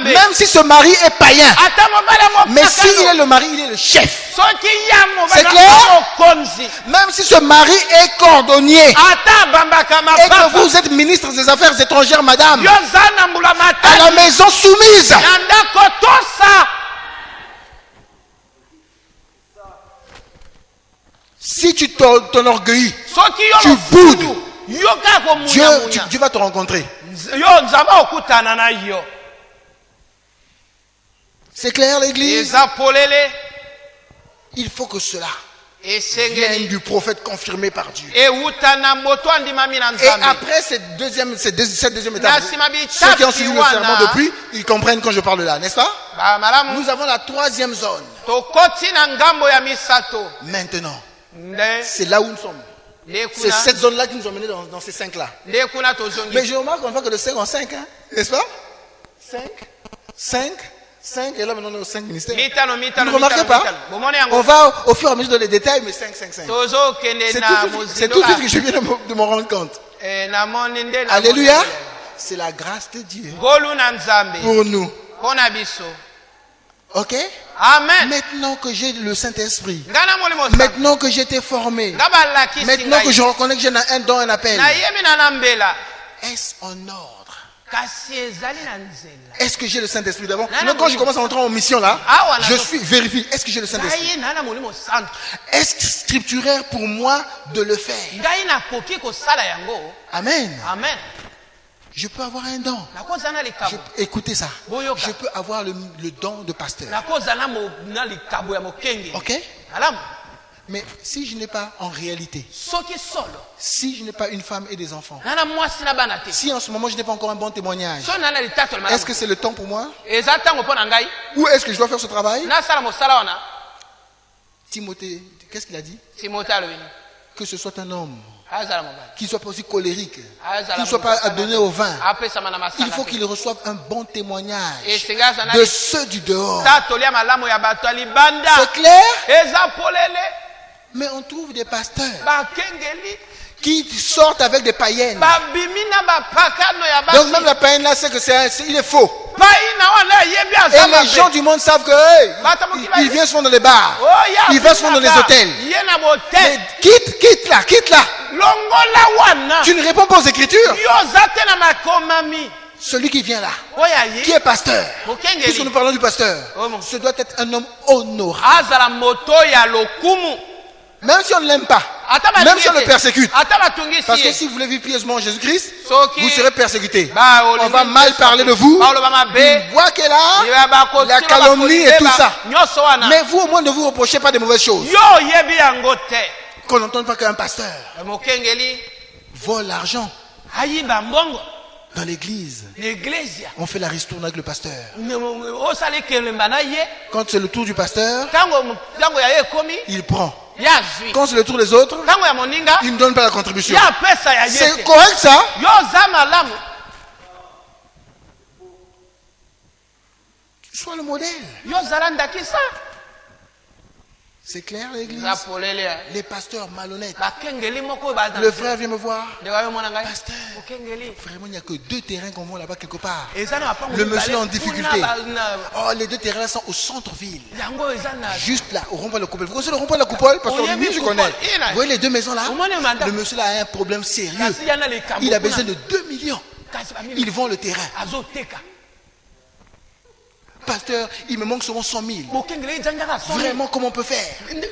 Même Même si ce mari est païen. ata mobali Mais s'il est mokakano le mari, il est le chef. soki ya C'est mobali clair? mokonzi Même si ce mari est cordonnier. ata abambaka Et que mapapa vous êtes ministre des Affaires étrangères, madame. yo za na mbula À la matali maison soumise. na ndako tosa Si tu t'enorgueillis, soki Tu yo boudes. mofudu yo kaka Dieu, komunyamunya Dieu va te rencontrer. yo nzambe okutana na yo C'est clair, l'église? eza polele Il faut que cela vienne esengeli du prophète confirmé par Dieu. euta na moto andimami na Et nzambe après cette deuxième étape, na nsima ceux qui ont suivi le serment wana depuis, ils comprennent quand je parle de là, n'est-ce pas? bamalamu Nous avons la troisième zone. tokoti na ngambo ya misato Maintenant, nde c'est là où nous sommes. nde C'est kuna cette zone-là qui nous a menés dans ces cinq-là. nde kuna Mais tozongi je remarque qu'on voit que le 5 en 5, hein, n'est-ce pas? 5, et là maintenant on est au 5 ministères. mitano Vous mitano ne remarquez mitano pas? mitano bomone On yango va au fur et à mesure dans les détails, mais 5. tozokende C'est na tout de suite que je viens de me rendre compte. namoni nde Alléluia. C'est la grâce de Dieu ngolu na nzambe pour nous. mpo na biso Ok? amen Maintenant que j'ai le Saint-Esprit, nga na molimo nzambe maintenant que j'ai été formé, nga balakisi maintenant que ngai je reconnais que j'ai un don, un appel, nayebi na nambela est-ce en ordre? kasi ezali na nzela Est-ce que j'ai le Saint-Esprit d'abord? Non, non, Donc quand oui. je commence à entrer en mission là, Ah, voilà, je donc. vérifie, est-ce que j'ai le Saint-Esprit? ngai na na molimo santo Est-ce scripturaire pour moi de le faire? ngai nakoki kosala yango Amen. amen Je peux avoir un don. nakozala na likabo Écoutez ça. Boyoka. Je peux avoir le don de pasteur. nakozala na likabo ya mokenge Ok? alamu Mais si je n'ai pas en réalité, soki solo si je n'ai pas une femme et des enfants, nga na mwasi na bana te si en ce moment je n'ai pas encore un bon témoignage, so na na litato la est-ce malamu que c'est le temps pour moi? eza ntango mpo na ngai Ou est-ce que je dois faire ce travail? nasala mosala wana Timothée, qu'est-ce qu'il a dit? timote alobi Que ce soit un homme, azala mobali qu'il ne soit pas aussi colérique, azala qu'il ne soit pas adonné au vin. apesama na Il masala faut qu'il reçoive un bon témoignage esenga aza na de ceux du dehors. tatoli ya malamu ya bato ya libanda C'est clair? eza polele Mais on trouve des pasteurs bakengeli qui sortent avec des païennes. babimi na bapakano ya Donc même basi la païenne là, c'est que il est faux. paina wana ayebi Et aza les gens mabe du monde savent que hey, Bata mokiba il vient souvent dans les bars. oya Il va souvent dans les hôtels. ye na Mais botel quitte là. longola wana Tu ne réponds pas aux Écritures. yo oza te na makomami Celui qui vient là, oyo qui aye est pasteur, mokengeli puisque nous parlons du pasteur, Oh, mon. ce doit être un homme honorable. azala moto ya lokumu Même si on ne l'aime pas, ata même si on le persécute. ata batungisi Parce que ye si vous voulez vivre pieusement en Jésus-Christ, Soki- vous serez persécuté. Ba, On va mal parler de vous. Paulo bamabe Une voix qu'elle ya a, bakoti la calomnie et tout ça. nyonso wana Mais vous, au moins, ne vous reprochez pas des mauvaises choses. yo oyebi yango te Qu'on n'entende pas qu'un pasteur mokengeli vole l'argent ayimba mbongo dans l'église. na eglesia On fait la ristourne avec le pasteur. osali kelemba na ye Quand c'est le tour du pasteur, ntango ya ye ekomi il prend. ya zwi Quand c'est le tour des autres, ntango ya moninga il ne donne pas la contribution. ya apesa ya ye C'est te correct ça? yo oza malamu Sois le modèle. yo ozala ndakisa C'est clair l'église? eza polele Les pasteurs malhonnêtes. bakengeli moko oyo baza Le frère vient me voir. ndewa yo mona ngai Pasteur. mokengeli Vraiment, il n'y a que 2 terrains qu'on voit là-bas quelque part. eza na bapango Le monsieur mibale est en difficulté. kuna na- Oh, les 2 terrains là sont au centre-ville. yango eza na Juste là, au rond-point de la Coupole. Vous connaissez le rond-point de la Coupole? Parce que Oui, lui, oui, je Coupole. connais. Il a- Vous voyez les 2 maisons là? Au moins, le mandat. Le monsieur là a un problème sérieux. kasi yana likambo Il a kuna. besoin de 2 millions. kasi bamili Ils vendent le terrain. azoteka Pasteur, il me manque seulement 100 000. mokengeli ezanjaka soni Vraiment, comment on peut faire?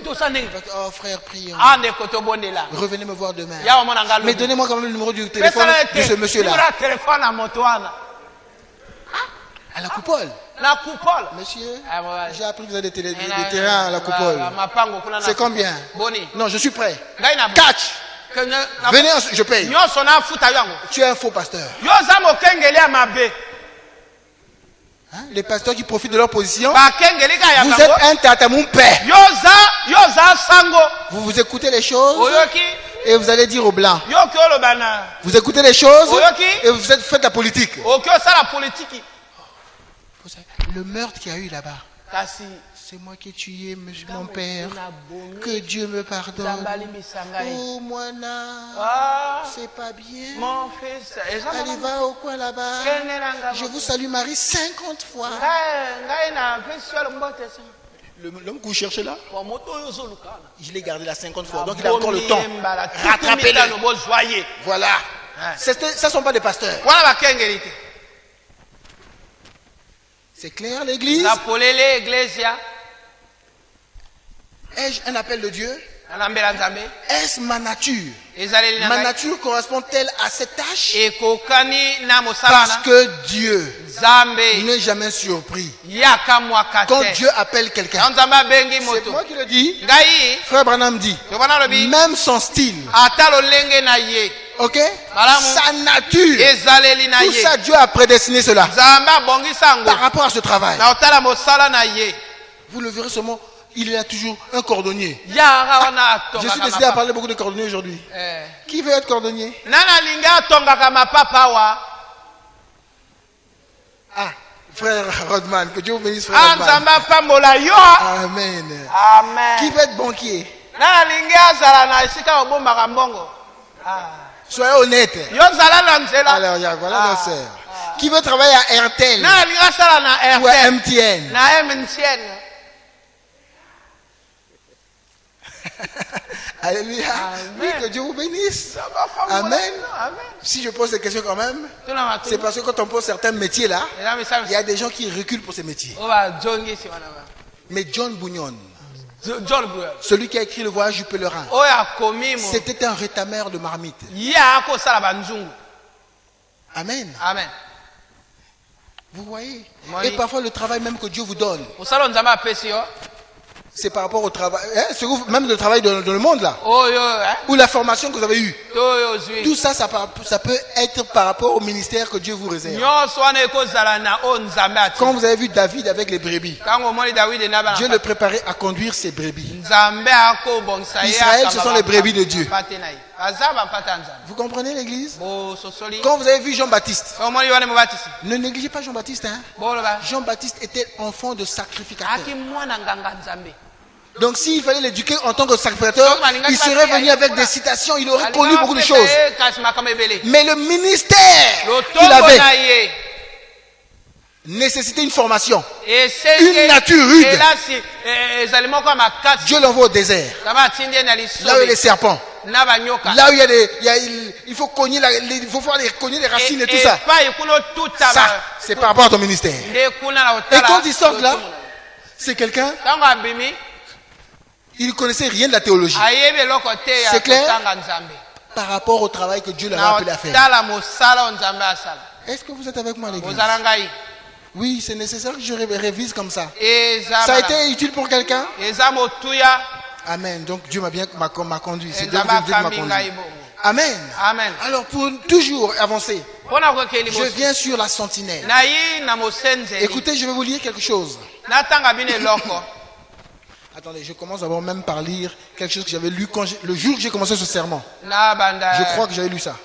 tosa ndenge Oh frère, prions. ah ndeko tobondela Revenez me voir demain. yawa mona nga Mais donnez-moi quand même le numéro du téléphone de ce monsieur-là. telefone na moto wana À la Coupole. na coupole Monsieur, Ah, ouais. j'ai appris que vous avez des terrains à la Coupole. mapango kuna na C'est combien? boni Non, je suis prêt. ngai na Catch. Que na- Venez, je paye. nyonso nafuta yango Tu es un faux pasteur. yo oza mokengeli ya mabe Hein? Les pasteurs qui profitent de leur position, bakengeli ka ya vous bango êtes un tatamoun père. yo oza sango Vous écoutez les choses oyoki et vous allez dire aux blancs. yoki oloba na Vous écoutez les choses Oyoki. et vous faites la politique. oki osala politiki Le meurtre qu'il y a eu là-bas, kasi c'est moi qui ai tué mon ntango père. nabomi, Que Dieu me pardonne. Nzambe alimbisa ngai. Oh, Moana, Ah, c'est pas bien. mon fils, eza Allez, mama- va au coin là-bas. Kenela nga Je mama. vous salue, Marie, 50 fois. Ngai napesi yo lombote sa. L'homme que vous cherchez là, Kwa moto oyo ozoluka wana. je l'ai gardé là 50 fois. Donc il a encore le temps. Bomiembala, tutu Rattrapez-le. mitano bozwa ye. Voilà. Ouais. Ça ne sont pas des pasteurs. Wana bakengeli te. C'est clair, l'église? Napolele eglesia. Ai-je un appel de Dieu? Nalambela Nzambe. Est-ce ma nature? Ezaleli na Ma ngai. nature correspond-elle à cette tâche? Ekokani na mosala Parce wana. que Dieu Nzambe n'est jamais surpris. yaka mwaka Quand te. Dieu appelle quelqu'un, Quand Nzambe abengi c'est moto. moi qui le dis. Ngai Frère Branham dit, tobana lobi même son style, ata lolenge na ye. ok? Malamu. Sa nature, Ezaleli na tout ye. ça, Dieu a prédestiné cela Nzambe abongisa yango. par rapport à ce travail. Na otala mosala na ye. Vous le verrez seulement, il y a toujours un cordonnier. Yaka wana Je suis atongaka décidé à mapapa. parler beaucoup de cordonniers aujourd'hui. Eh. Qui veut être cordonnier? Nana linga atongaka mapapa wa. Ah, frère Rodman, que Dieu vous bénisse, frère Ah, Rodman. Nzambe apambola yo. Amen. Qui Amen. veut être banquier? Nana linga azala na esika obombaka mbongo. Ah. Soyez honnête. Yo zala na nzela. Alors, voilà nos sœurs. Qui veut travailler à RTL Nana linga sala na ou à RTL. MTN? Na MTN. Alléluia. Amen. Oui, que Dieu vous bénisse. Amen. Amen. Amen. Si je pose des questions quand même, Tuna matu. c'est parce que quand on pose certains métiers là, Ela misala. il y a des gens qui reculent pour ces métiers. Oba jongi si wana ba. Mais John Bunyan, John Brewer. celui qui a écrit Le Voyage du pèlerin, Oya komi mo. c'était un rétameur de marmite. Ya ko sala banzungu. Amen. Amen. Vous voyez? Oui. Et parfois le travail même que Dieu vous donne, Osala nzambe apesi yo. c'est par rapport au travail, hein, c'est même le travail dans le monde là, Oyo, hein. ou la formation que vous avez eue. Toyo zwi. Tout ça, ça peut être par rapport au ministère que Dieu vous réserve. Nyonso wana ekozala na o nzambe ati. Quand vous avez vu David avec les brebis, Kango moni David na bana. Dieu le préparait à conduire ses brebis. Nzambe akobongisa ye. Israël, akamba ce sont les brebis de ba- Dieu. pate na ye. Azaba pata nzambe. Vous comprenez l'église? Bo sosoli. Quand vous avez vu Jean-Baptiste, Omoni wana mobatisi. ne négligez pas Jean-Baptiste. Hein? Boloba. Jean-Baptiste était enfant de sacrificateur. Aki mwana nganga nzambe. Donc s'il fallait l'éduquer en tant que sacrificateur, il serait venu avec des citations, il aurait connu beaucoup de choses. Mais le ministère qu'il avait nécessitait une formation, une nature rude. Dieu l'envoie au désert, là où il y a les serpents, là où il faut cogner, il faut faire cogner les racines et tout ça. Ça, c'est par rapport à ton ministère. Et quand ils sortent là, c'est quelqu'un, il ne connaissait rien de la théologie. C'est clair? Par rapport au travail que Dieu leur a appelé à faire. Est-ce que vous êtes avec moi, l'église? Oui, c'est nécessaire que je révise comme ça. Ça a été utile pour quelqu'un? Amen. Donc Dieu m'a conduit. C'est Dieu qui m'a conduit. Amen. Amen. Alors pour toujours avancer, je viens sur la sentinelle. Écoutez, je vais vous lire quelque chose. Attendez, je commence d'abord même par lire quelque chose que j'avais lu le jour que j'ai commencé ce serment. Je crois que j'avais lu ça.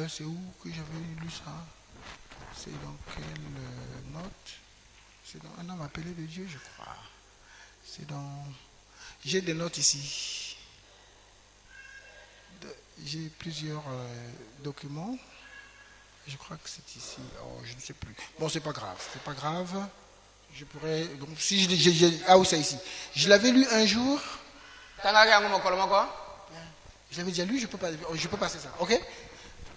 C'est où que j'avais lu ça? C'est dans quelle note? C'est dans un homme appelé de Dieu, je crois. C'est dans... J'ai des notes ici. J'ai plusieurs documents. Je crois que c'est ici. Oh, je ne sais plus. Bon, c'est pas grave. C'est pas grave. Je pourrais... Donc, si ah oui, c'est ici. Je l'avais lu un jour. Je l'avais déjà lu, je peux passer ça. Ok?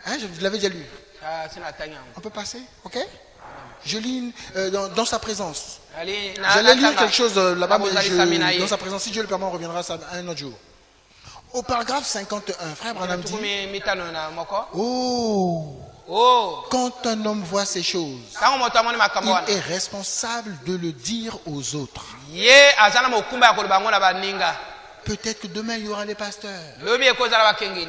Hein, je l'avais déjà lu. On peut passer? Ok? Je lis dans sa présence. J'allais lire quelque chose là-bas, mais dans sa présence, si Dieu le permet, on reviendra ça un autre jour. Au paragraphe 51, frère Branham dit, quand un homme voit ces choses, il est responsable de le dire aux autres. Peut-être que demain il y aura les pasteurs.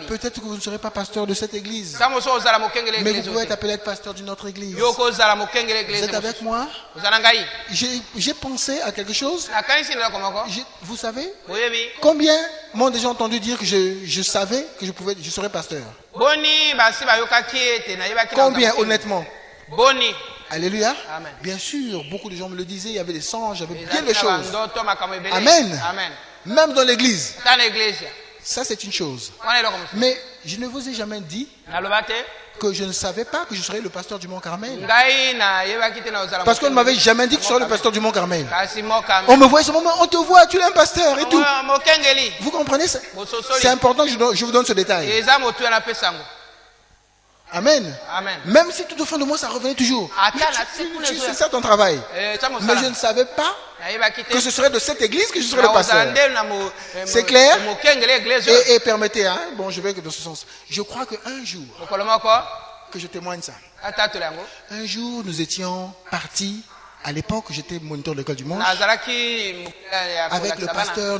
Peut-être que vous ne serez pas pasteur de cette église, mais vous pouvez être appelé à être pasteur d'une autre église. Vous êtes avec moi? J'ai pensé à quelque chose. Vous savez combien m'ont déjà entendu dire que je savais que je serais pasteur? Combien, honnêtement? boni. Alléluia. Amen. Bien sûr, beaucoup de gens me le disaient, il y avait des songes, il y avait bien Ezalaki des na choses. bandoto makambo ebele. Amen. Amen. Même dans l'église. Ta na iglesia. Ça, c'est une chose. Wana eloko mosusu. Mais je ne vous ai jamais dit Naloba te. que je ne savais pas que je serais le pasteur du Mont Carmel. Ngai na yebaki te na ozala. Parce qu'on ne m'avait jamais dit que je serais le pasteur du Mont Carmel. Kasi moka. On me voit à ce moment, on te voit, tu es un pasteur et tout. Mokengeli. Vous comprenez ça? Bososoli. C'est important que je vous donne ce détail. Eza motu na pesango. Amen. Amen. Même si tout au fond de moi, ça revenait toujours. Attends, Mais là, tu sais ça ton travail. Eh, ça, mon Mais salaire. je ne savais pas Nayebaki te. que ce serait de cette église que je serais Na le pasteur. ozandel na C'est clair? Mokengeli église. Et permettez, hein, bon, je vais dans ce sens. Je crois qu'un jour, Mokolo moko. que je témoigne ça, Atatu lango. un jour, nous étions partis. À l'époque, j'étais moniteur de l'école du Manche. Nazalaki Avec le pasteur,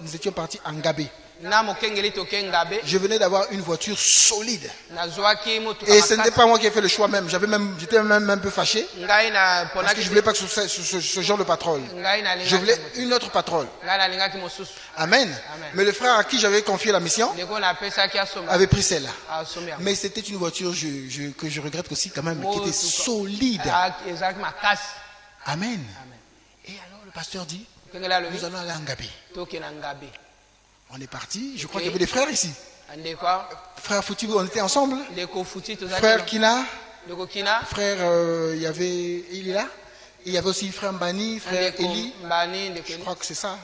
nous étions partis en Gabé. na mokengeli tokengabe. Je venais d'avoir une voiture solide. Nazwaki motu. Et ce n'était pas moi qui ai fait le choix même. J'étais même un peu fâché. Ngai na Parce ponaki. que je voulais pas que ce genre de patrol. Ngai na Je voulais une autre patrol. Ngai na lingaki mosusu. Amen. Mais le frère à qui j'avais confié la mission Ndeko na pesa ki asomba. avait pris celle-là. Asomba. Mais c'était une voiture que je regrette aussi quand même, qui était solide. Ezaki makasi. Amen. Et alors le pasteur dit, Kengela lobi. nous allons aller en Gabé. Tokena ngabe. On est parti. Je crois qu'il y avait des frères ici. Ndeko. Frère Fouti, on était ensemble. Ndeko futi tozaki. Frère Kina, Ndeko kina. frère, il est là. Et il y avait aussi frère Mbani, frère Ndeko Eli. Mbani, Ndeko Je Eli. crois que c'est ça.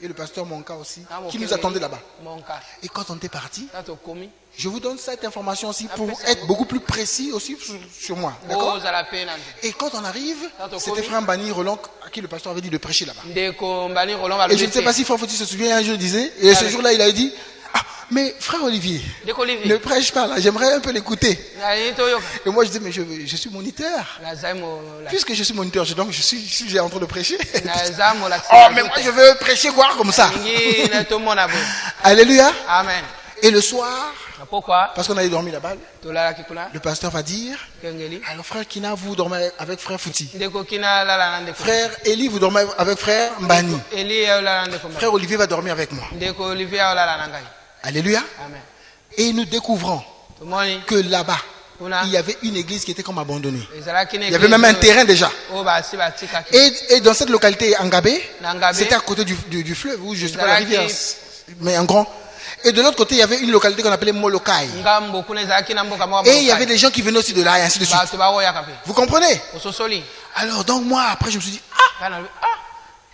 Et le pasteur Monka aussi, Ah, qui Monka nous attendait Eli. là-bas. Monka. Et quand on était parti, Tato komi. je vous donne cette information aussi pour Après ça, être beaucoup plus précis aussi sur moi. D'accord? Ozala pe nande. Et quand on arrive, Tato c'était komi. frère Mbani Roland à qui le pasteur avait dit de prêcher là-bas. Ndeko Mbani Roland Et je ne sais pas si frère Fouti se souvient, un jour il disait, et ce jour-là il a dit, ah, mais frère Olivier, Ndeko ne Olivier. prêche pas là, j'aimerais un peu l'écouter. Na yito yoka. Et moi je dis, mais je suis moniteur. Na zaimo la. Puisque je suis moniteur, donc je suis en train de prêcher. Na zamo la. Oh, mais moi je veux prêcher quoi comme ça. Ngi na to mona bo. Alléluia. Amen. Et le soir, Na pourquoi? parce qu'on allait dormir là-bas, Tolala kikuna. le pasteur va dire, Kengeli. alors frère Kina, vous dormez avec frère Fouti. Ndeko kina lala na ndeko. Frère Eli, vous dormez avec frère Mbani. Eli lala na ndeko. Frère Olivier va dormir avec moi. Ndeko Olivier lala na ngai. Alléluia. Amen. Et nous découvrons Tomoni. que là-bas, Kuna. il y avait une église qui était comme abandonnée. Ezalaki na. Il y avait même un terrain déjà. Oh ba si ba tika ki. Et dans cette localité, Angabé, Na Ngabé. c'était à côté du fleuve, ou je ne sais pas la Zalaki. rivière, mais en grand. Et de l'autre côté, il y avait une localité qu'on appelait Molokai. Ngambo kuna ezalaki na mboka mwa. Et il y avait des gens qui venaient aussi de là, et ainsi de suite. Bato ba oya kape. Vous comprenez? Ososoli. Alors, donc moi, après, je me suis dit, Kana ah.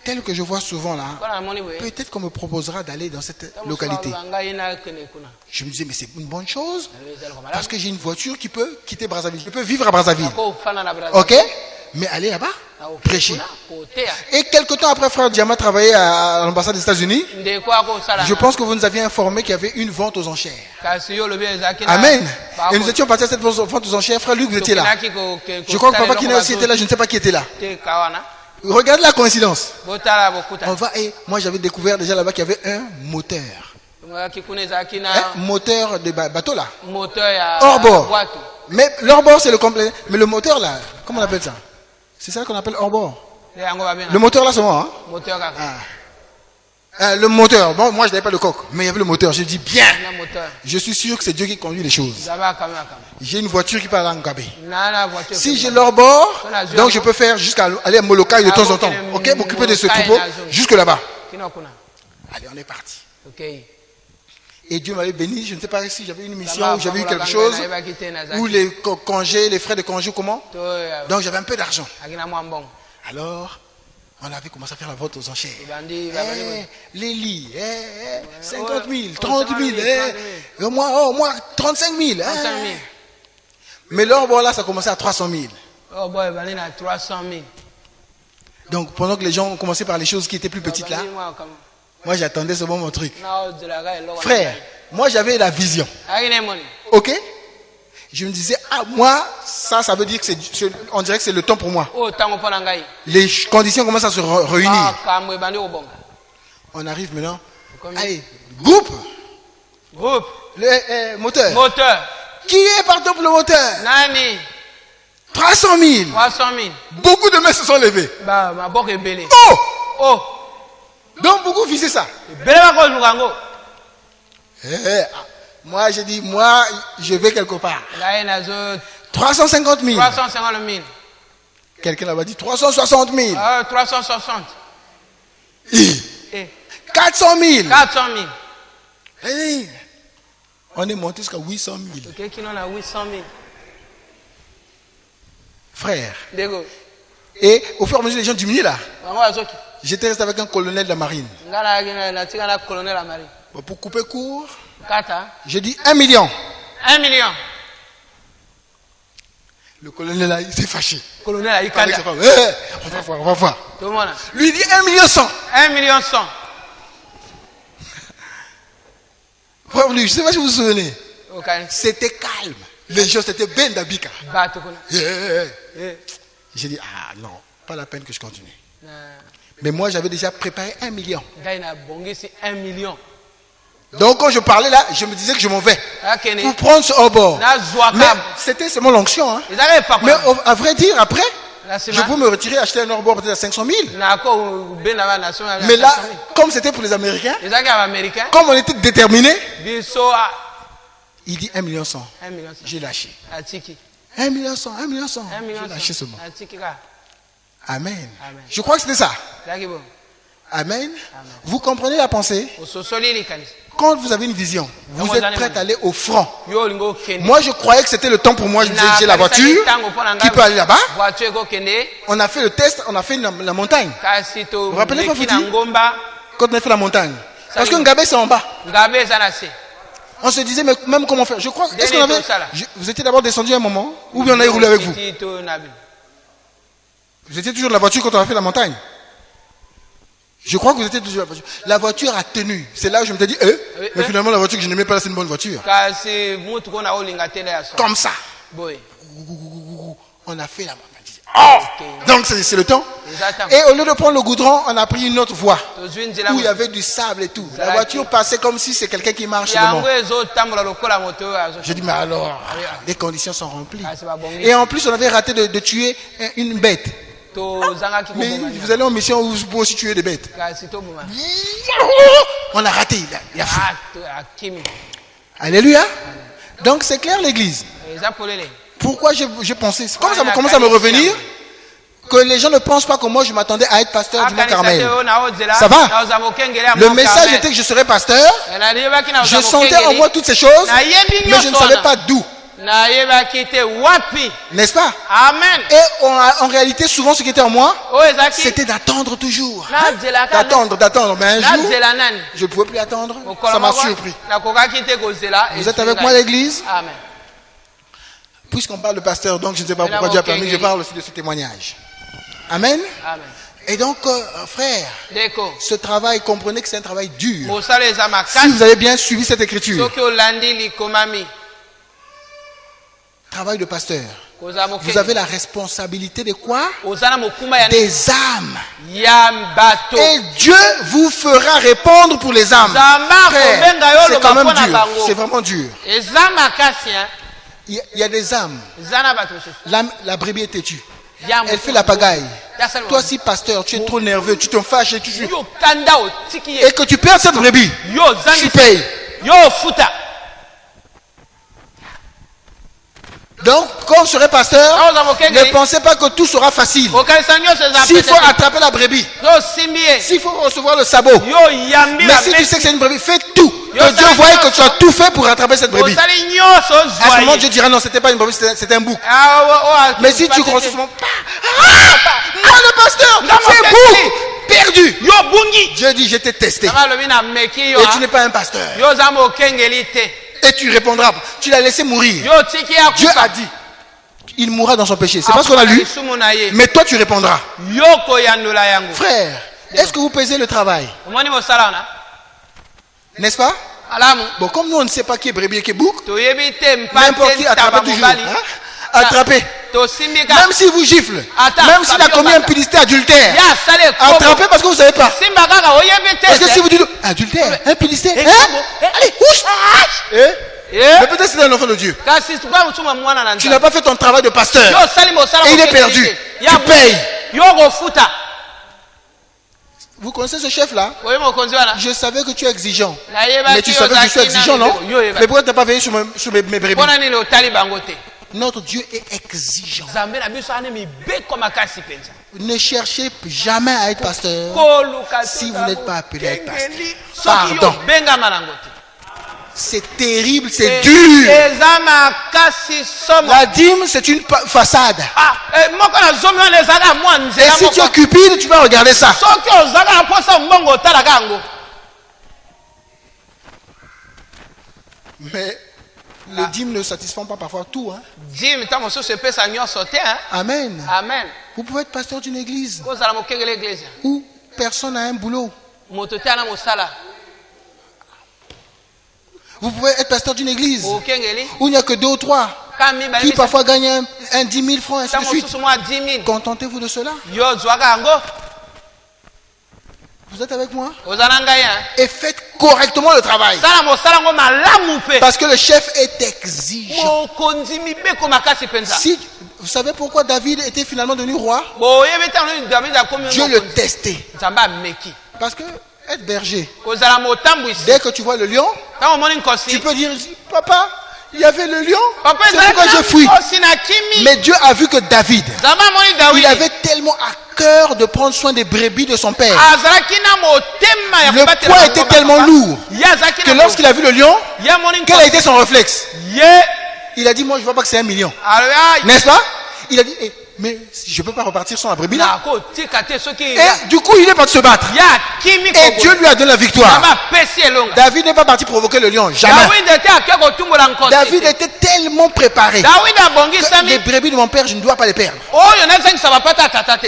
tel que je vois souvent là, Kana moni boye. peut-être qu'on me proposera d'aller dans cette localité. Ngai na kene kuna. Je me disais, mais c'est une bonne chose, Ezalako malade. parce que j'ai une voiture qui peut quitter Brazzaville. Je peux vivre à Brazzaville. Ko fana na brother. Ok? Mais aller là-bas, prêcher. Potea. Et quelque temps après, frère Diama travaillait à l'ambassade des États-Unis. Ndeko ako sala. Je pense que vous nous aviez informé qu'il y avait une vente aux enchères. Kasi yo lobi ezalaki na. Amen. Ba Et nous étions partis à cette vente aux enchères. Frère Luc, vous étiez là. Tokinaki ko- ko- Je crois que kosala Papa Kina eloko aussi était là. Je ne sais pas qui était là. te kawana. Regarde la coïncidence. Botala bokuta. On va, et moi j'avais découvert déjà là-bas qu'il y avait un moteur. Ngaki kuna ezalaki Un na moteur de bateau là. moteur ya Hors bord. boîte. Mais l'hors bord c'est le complet. Mais le moteur là, comment on appelle ça? C'est ça qu'on appelle hors bord. Le yango ba bien. Le moteur là c'est moi. Hein? Moteur kaka. Le moteur. Bon, moi je n'avais pas le coq, mais il y avait le moteur. Je dis bien. Na moteur. Je suis sûr que c'est Dieu qui conduit les choses. Zaba kama kama. J'ai une voiture qui parle en Gabé. Na voiture. Si j'ai l'hors bord, donc je peux faire jusqu'à aller à Molokai de temps en temps. Ok, m'occuper de ce troupeau jusque là-bas. Kino kuna. Allez, on est parti. OK. Et Dieu m'avait béni. Je ne sais pas si j'avais une mission ou j'avais eu quelque chose. Ou les congés, les frais de congé, comment? Donc j'avais un peu d'argent. Akina mwambong. Alors, on avait commencé à faire la vente aux enchères. Bandi Les lits, 50 000, 30 000, moi 35 000. 35 000. Mais l'or, bon, là, ça commençait à 300 000. Oh boy, bandi na 300 000. Donc, pendant que les gens ont commencé par les choses qui étaient plus petites là, moi, j'attendais seulement mon truc. Frère, moi, j'avais la vision. Ok? Je me disais, ah, moi, ça veut dire que on dirait que c'est le temps pour moi. Les conditions commencent à se réunir. On arrive maintenant. Allez, groupe. Le moteur. Qui est partant pour le moteur? Nani? 300 000. 300 000. Beaucoup de mains se sont levées. Oh! Oh! Donc beaucoup visaient ça. Moi, j'ai dit, moi, je vais quelque part. 350 000. 350 000. Quelqu'un là-bas dit 360 000. 360. Et 400 000. 400 000. Et on est monté jusqu'à 800 000. Ok, qui en a 800 000. Frère. D'accord. Et au fur et à mesure, les gens diminuent là. J'étais resté avec un colonel de la marine. Bon, pour couper court, j'ai dit 1 million. 1 million. Le colonel là, il s'est fâché. Colonel, il on va voir. Lui dit 1 million 100. 1 million 100. Je ne sais pas si vous vous souvenez. C'était calme. Les gens c'était ben d'Abika. J'ai dit, ah non, pas la peine que je continue. Mais moi, j'avais déjà préparé 1 million. 1 million. Donc, quand je parlais là, je me disais que je m'en vais pour prendre ce hors-bord. Mais c'était seulement l'onction. Hein. Mais à vrai dire, après, je peux me retirer, acheter un hors-bord peut-être à 500 000. Mais là, comme c'était pour les Américains, comme on était déterminés, il dit 1 million 100. J'ai lâché. 1 million 100, 1 million 100. J'ai lâché ce mot. Amen. Je crois que c'était ça. Amen. Vous comprenez la pensée? Quand vous avez une vision, vous êtes prêt à aller au front. Moi, je croyais que c'était le temps pour moi. Je me disais, j'ai la voiture qui peut aller là-bas. On a fait le test, on a fait la montagne. Vous vous rappelez, quand on a fait la montagne? Parce que Ngabé, c'est en bas. On se disait, mais même comment faire? Je crois, est-ce qu'on avait... Vous étiez d'abord descendu à un moment? Ou bien on a roulé avec vous? Vous étiez toujours dans la voiture quand on a fait la montagne? Je crois que vous étiez toujours dans la voiture. La voiture a tenu. C'est là où je me suis dit, mais finalement la voiture que je n'aimais pas, c'est une bonne voiture. Comme ça. On a fait la montagne. Oh! Donc c'est le temps. Et au lieu de prendre le goudron, on a pris une autre voie où il y avait du sable et tout. La voiture passait comme si c'est quelqu'un qui marche devant. J'ai dit, mais alors, les conditions sont remplies. Et en plus, on avait raté de tuer une bête. Mais vous allez en mission où vous pouvez aussi tuer des bêtes. On a raté. Il a fait. Alléluia. Donc c'est clair l'église. Pourquoi j'ai pensé, comme ça commence à me revenir, que les gens ne pensent pas que moi je m'attendais à être pasteur du Mont Carmel. Ça va? Le message était que je serais pasteur. Je sentais en moi toutes ces choses, mais je ne savais pas d'où. N'est-ce pas? Amen. Et en réalité, souvent ce qui était en moi, c'était d'attendre toujours. D'attendre. Mais un jour, je ne pouvais plus attendre. Ça m'a surpris. Vous êtes avec moi à l'église? Amen. Puisqu'on parle de pasteur, donc je ne sais pas pourquoi Dieu a permis que je parle aussi de ce témoignage. Amen. Amen. Et donc, frère, ce travail, comprenez que c'est un travail dur. Si vous avez bien suivi cette écriture, travail de pasteur, vous avez la responsabilité de quoi? Des âmes. Et Dieu vous fera répondre pour les âmes. Frère, c'est quand même dur. C'est vraiment dur. Il y a des âmes. La brebis est têtue. Elle fait la pagaille. Toi, si pasteur, tu es trop nerveux, tu te fâches et que tu perds cette brebis, tu payes. Donc, quand vous serez pasteur, ne pensez pas que tout sera facile. S'il faut attraper la brebis, s'il faut recevoir le sabot, mais si tu sais que c'est une brebis, fais tout. Que Dieu voie que tu as tout fait pour rattraper cette brebis. À ce moment, Dieu dira non, c'était pas une brebis, c'était un bouc. Mais si tu commences moi le pasteur, c'est bouc, perdu. Dieu dit, je t'ai testé. Et tu n'es pas un pasteur. Et tu répondras. Tu l'as laissé mourir. Dieu a dit, il mourra dans son péché. C'est pas ce qu'on a lu. Mais toi, tu répondras. Frère, est-ce que vous pesez le travail? N'est-ce pas? Bon, comme nous, on ne sait pas qui est brebis et qui est bouc, n'importe qui attrape toujours. Attrapez. Même si vous gifle, même s'il a commis impudicité, adultère, attrapez parce que vous ne savez pas. Parce que si vous dites adultère, impudicité, allez, ouch. Mais peut-être c'est un enfant de Dieu. Tu n'as pas fait ton travail de pasteur. Et il est perdu. Tu payes. Vous connaissez ce chef-là? Je savais que tu es exigeant. Mais tu savais que je suis exigeant, non? Mais pourquoi tu n'as pas veillé sur mes brebis? Notre Dieu est exigeant. nzambe na biso ane mibeko makasi mpenza Ne cherchez jamais à être pasteur koluka si vous n'êtes pas appelé à être pasteur. soki yo Pardon. bengama nango te C'est terrible, c'est dur. eza makasi somo La dîme, c'est une façade. moko na zomi wana ezalaka mwa Et nzela si tu es moko cupide, tu vas regarder ça. soki ozalaka na mposa mbongo otalaka yango Mais les dîmes ne satisfont pas parfois tout. Hein. dime ntango mosusu epesa nyonso te hein? Amen. amen Vous pouvez être pasteur d'une église kozala mokengele eglise où personne n'a un boulot. moto te ana mosala Vous pouvez être pasteur d'une église okengeli où il n'y a que 2 ou 3 kami qui parfois gagnent un 10 000 francs, ainsi de ntango suite. mosusu mwa 10 000 Contentez-vous de cela. yo zwaka yango Vous êtes avec moi? oza na ngai hein? Et faites correctement le travail. sala mosala yango malamu mpe Parce que le chef est exigeant. mokonzi mibeko makasi mpenza Si, vous savez pourquoi David était finalement devenu roi? boyebi ntango nini david akomi Dieu le testait. nzambe ameki Parce que être berger, kozala motambwisi dès que tu vois le lion, ntango omoni tu nkosi peux dire, papa, il y avait le lion, papa c'est pourquoi ezalaki je na fuis. nkosi na kimi Mais Dieu a vu que David, nzambe amoni il dawidi avait tellement à cœur de prendre soin des brebis de son père. azalaki na motema ya Le kobatela poids bango était bapapa. tellement lourd ye azalaki que na lorsqu'il a vu le lion, ye amoni quel a nkosi été son réflexe? ye Il a dit, moi je vois pas que c'est 1 million. alobi N'est-ce pas? Il a dit, eh, mais je peux pas repartir sans la brebis là. nakotika te soki Et du coup, il est parti se battre. ye akimi Et Dieu lui a donné la victoire. nzambe apesi elonga David n'est pas parti provoquer le lion, jamais. dawidi te ake kotumbola nkosi David était tellement préparé dawidi que les abongisami brebis de mon père, je ne dois pas les perdre. oyo nazangisa bapata atata te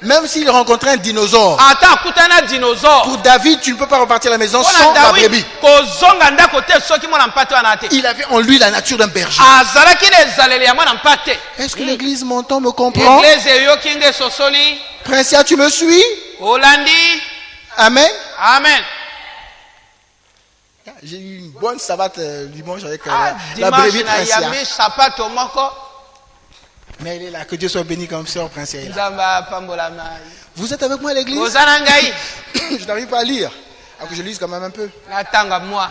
Même s'il rencontrait un dinosaure, ata akutana dinosaure pour David, tu ne peux pas repartir à la maison mpona sans la dawidi brebis. kozonga ndako te soki mwana mpate wana te Il avait en lui la nature d'un berger. azalaki na ezaleli ya mwana mpate Est-ce que l'église m'entend, me comprend? eglise eyoki nde sosoli Princia, tu me suis? olandi Amen. amen J'ai eu une bonne savate dimanche avec la dimanche brebis na Princia. yambi sapato moko Mais elle est là, que Dieu soit béni comme sœur Princia. est là. nzambe apambolama Vous êtes avec moi à l'église? oza na ngai Je n'arrive pas à lire. Alors que je lise quand même un peu. natanga mwa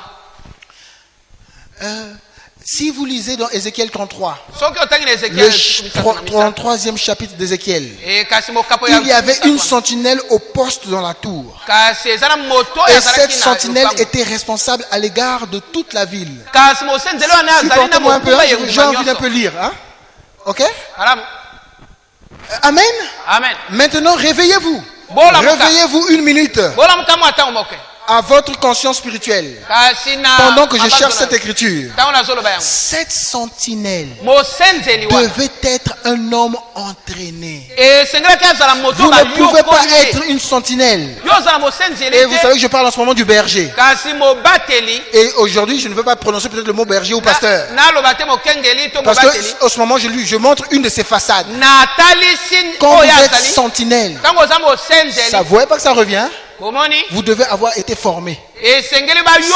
Si vous lisez dans Ézéchiel 33, soki otangi na le ezekiel 33e chapitre d'Ézéchiel, kasi mokapo ya il y avait une sentinelle au poste dans la tour. kasi eza na moto oyo Et cette azalaki na sentinelle lopango. était responsable à l'égard de toute la ville. kasi mosenzeli wana azali na Supportez-moi un peu, mokumba hein, j'ai yengumba envie d'un peu nyonso lire. Hein? Ok? Malamu. Amen. amen Maintenant, réveillez-vous. Bola muka. Réveillez-vous une minute bolamuka mwa ntango moke à votre conscience spirituelle kasi na pendant que je mabanzo cherche na cette yo. écriture. ntango nazoloba yango Cette sentinelle mosenzeli wana devait être un homme entraîné. esengelaki azala moto Vous ne pouvez pas bayokoli être une sentinelle. yo ozala mosenzeli Et vous savez te que je parle en ce moment du berger. kasi mobateli Et aujourd'hui, je ne veux pas prononcer peut-être le mot berger ou pasteur. naloba te mokengeli to Parce mobateli que en ce moment, je montre une de ces façades. natalisi Quand vous oyo êtes azali sentinelle, ntango oza mosenzeli ça, vous voyez pas que ça revient? omoni Vous devez avoir été formé. esengeli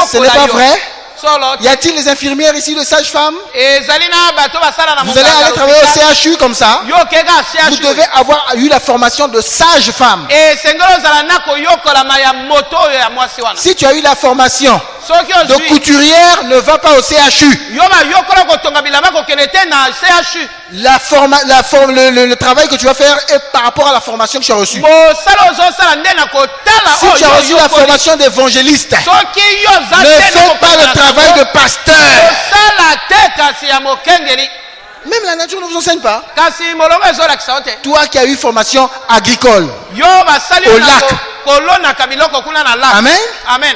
Ce n'est pas bayokola yo vrai? solo Y a-t-il les infirmières ici, les sages-femmes? ezali na bato basala na Vous allez aller travailler au CHU comme ça. yo keka Vous devez avoir eu la formation de sage-femme. esengeli ozala na koyokolama ya moto oyo ya mwasi wana Si tu as eu la formation soki de ozwi couturière, ne va pas au CHU. yo bayokola kotonga bilamba kokende te na CHU Le travail que tu vas faire est par rapport à la formation que tu as reçue. mosala ozosala nde na kotala Si tu as reçu oyo la oyokoli formation d'évangéliste, soki yo oza ne te na fais pas le kopesa travail yango, de pasteur. osala te kasi ya mokengeli Même la nature ne vous enseigne pas. kasi molongo ezolakisa yo te Toi qui as eu formation agricole, yo basali Au yo na lac. kolonaka biloko kuna na lac Amen. amen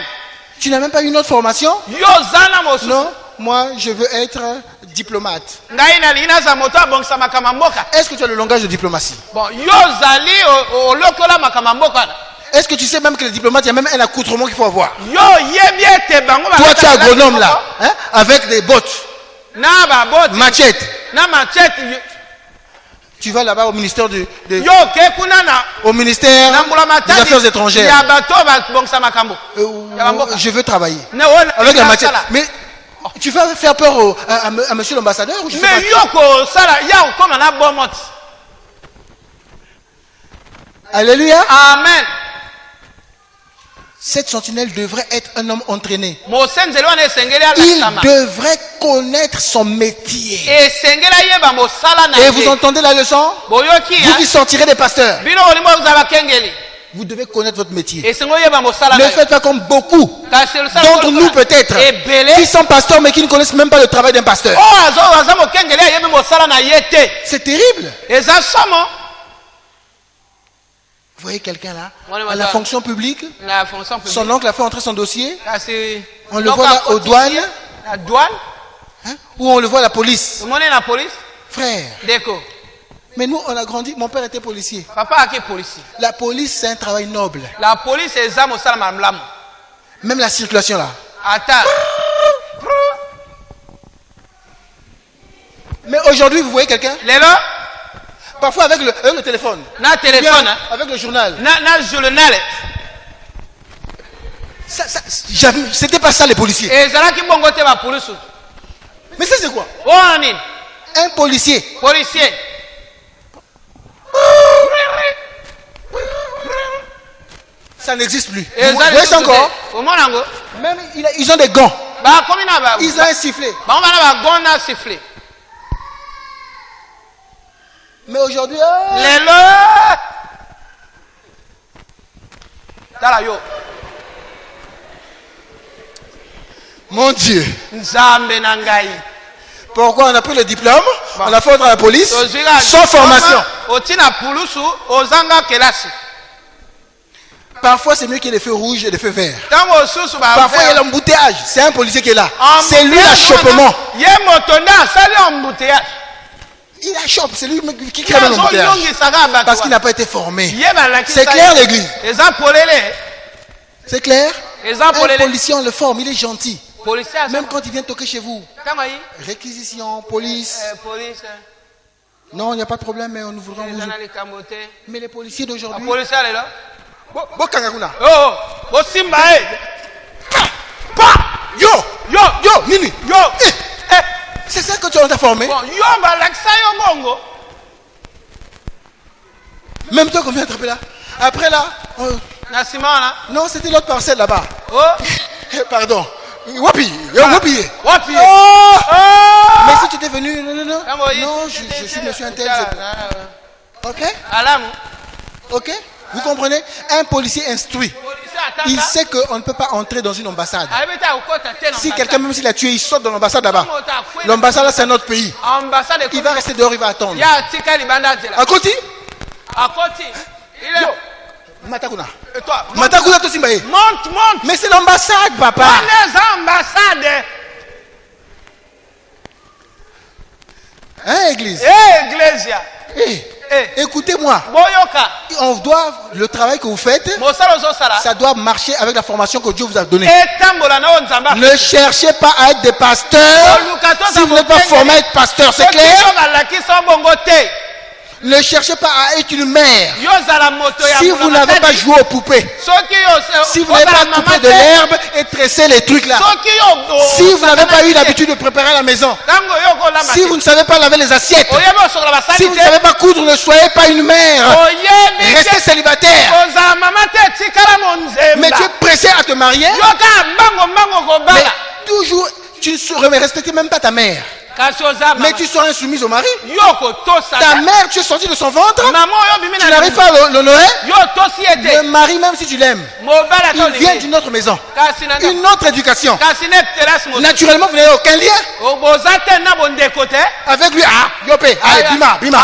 Tu n'as même pas eu une autre formation? yo oza na mosusu Non, moi je veux être diplomate. ngai nalingi nazala moto abongisa makambo ya mboka Est-ce que tu as le langage de diplomatie? bon yo ozali olokola makambo ya mboka wana Est-ce que tu sais même que les diplomates, il y a même un accoutrement qu'il faut avoir? yo yebi ete bango Toi tu es balataka agronome biloko, là, hein, avec des bottes, na baboti machettes. na machete Tu vas là-bas au ministère yo oke kuna na au ministère na mbula des matadi Affaires étrangères. ya bato babongisa makambo ya bamboka Je veux travailler Ne, wana- avec la na machette. sala. Mais tu vas faire peur à monsieur l'ambassadeur ou je sais mais pas. yo kosala ya kokoma na bomoti Alléluia. amen Cette sentinelle devrait être un homme entraîné. mosenzeli wana esengeli Il alasama devrait connaître son métier. esengeli ayeba mosala na Et vous ye entendez la leçon? boyoki Vous qui sortirez des pasteurs, bino olimbo oza bakengeli vous devez connaître votre métier. esengo oyeba mosala Ne na yo faites pas comme beaucoup kasi lusala d'entre nous peut-être ebele qui sont pasteurs mais qui ne connaissent même pas le travail d'un pasteur. oyo aza mokengeli ayebi mosala na ye te C'est terrible. eza somo Vous voyez quelqu'un là, Ouais, à madame. la fonction publique, na fonction son publique oncle a fait entrer son dossier, kasi on le voit là aux douanes, na douane hein, ou on le voit à la police. omoni na police Frère, deko mais nous on a grandi, mon père était policier. papa aki policier La police c'est un travail noble. la police eza mosala malamu Même la circulation là. ata Mais aujourd'hui vous voyez quelqu'un, lelo parfois avec le téléphone, na bien telefone avec le journal. na journal C'était pas ça les policiers. ezalaki bongo te bapolisi Mais ça c'est quoi? wana nini Un policier. policier Ça n'existe plus. Vous eza voyez ça encore? omona yango Même ils ont des gants. bakomi na Ils ont un sifflet. bango bana bagon na sifflet Mais aujourd'hui, lelo tala yo mon Dieu. nzambe na ngai Pourquoi on a pris le diplôme, on a fait entrer à la police, tozwi sans formation. otina pulusu ozanga kelasi Parfois c'est mieux qu'il y ait des feux rouges et des feux verts. ntango osusu Parfois il y a l'embouteillage, c'est un policier qui est là. C'est lui l'achoppement. ye moto nde asali embouteillage Il achoppe, c'est lui qui crée l'embouteillage. azongisaka bato Parce qu'il n'a pas été formé. ye balakisa C'est clair l'église. eza polele C'est clair? eza Un polele policier on le forme, il est gentil. policier aza Même quand il vient toquer chez vous. ntango ayi Réquisition, police. police Non, il n'y a pas de problème, mais on nous voudra eza vous. na likambo te Mais les policiers d'aujourd'hui. policier alelo Bokangakuna. oh bosimba e Pa! Yo! yo Yo! Nini! yo C'est ça que tu as formé? bon yo balakisa yo bongo Même toi qu'on vient attraper là. Après là. na nsima wana Non, c'était l'autre parcelle là-bas. oh Pardon. Wapi! Yo, wapi! wapi Oh! oh Mais si tu étais venu. Non, non, non. ntango oyi Non, je suis monsieur Intel. Ok? alamu Ok? Vous comprenez? Un policier instruit. policier Il atanga sait qu'on ne peut pas entrer dans une ambassade. ayebi te akokota te na Si quelqu'un, même s'il a tué, il saute dans l'ambassade là-bas. moto akweli L'ambassade là, c'est un autre pays. ambassade Il va rester dehors, il va attendre. ya atika libanda nzela À côté? akoti ile Yo! Matakuna. et toi Matakuna to Simbaye. monte Mais c'est l'ambassade, papa. wana eza ambassade Hein, église? eglesia Écoutez-moi. boyoka On doit, le travail que vous faites, mosala ozosala ça doit marcher avec la formation que Dieu vous a donnée. etambola na oyo nzambe Ne cherchez pas à être des pasteurs si vous n'êtes pas formé à être pasteur, c'est clair? balakisa bongo te Ne cherchez pas à être une mère yozala moto ya si vous n'avez pas joué aux poupées. soki Si vous n'avez pas coupé de l'herbe et tressé les trucs là. soki Si vous n'avez pas eu l'habitude de préparer à la maison. ntango yo kolamba Si vous ne savez pas laver les assiettes. oyebi osokola basali Si vous ne te savez pas coudre, ne soyez pas une mère. oyebi Restez célibataire. kozala mama te tikala Mais tu monzemba es pressé à te marier. yoka mbango Mais kobala toujours, tu ne saurais respecter même pas ta mère. kasi oza Mais tu seras insoumise au mari. yo kotosa Ta mère, tu es sorti de son ventre. mama oyo bimi Tu n'arrives pas à l'honorer. yo tosi Le ete mari, même si tu l'aimes, mobala il vient d'une autre maison. kasi Une autre éducation. kasi ne terasi moto Naturellement, vous n'avez aucun lien boza te na bondeko te avec lui. Ah, yopé, allez, bima, bima.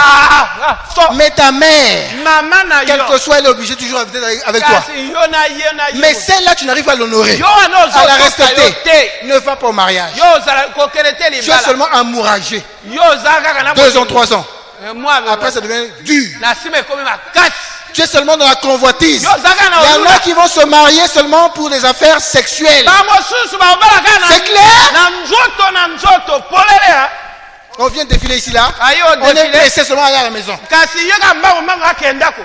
so Mais ta mère, mama na quel yo que soit, elle est obligée toujours d'être avec toi. kasi yo na ye na yo Mais celle-là, tu n'arrives pas à l'honorer, yo wana à la ozotosa yo respecter. te Ne va pas au mariage. yo ozala kokele te Tu es libala seulement amouragé. yo oza kaka na 2 ans, 3 ans. moi Après, ça devient dur. na nsima ekomi makasi Tu es seulement dans la convoitise. yo oza kaka na Il y en a ozula qui vont se marier seulement pour des affaires sexuelles. bamosusu baobala kaka C'est clair? na nzoto polele On vient défiler ici là. ayi On est odefile pressé seulement à aller à la maison. kasi ye ka mbango akendako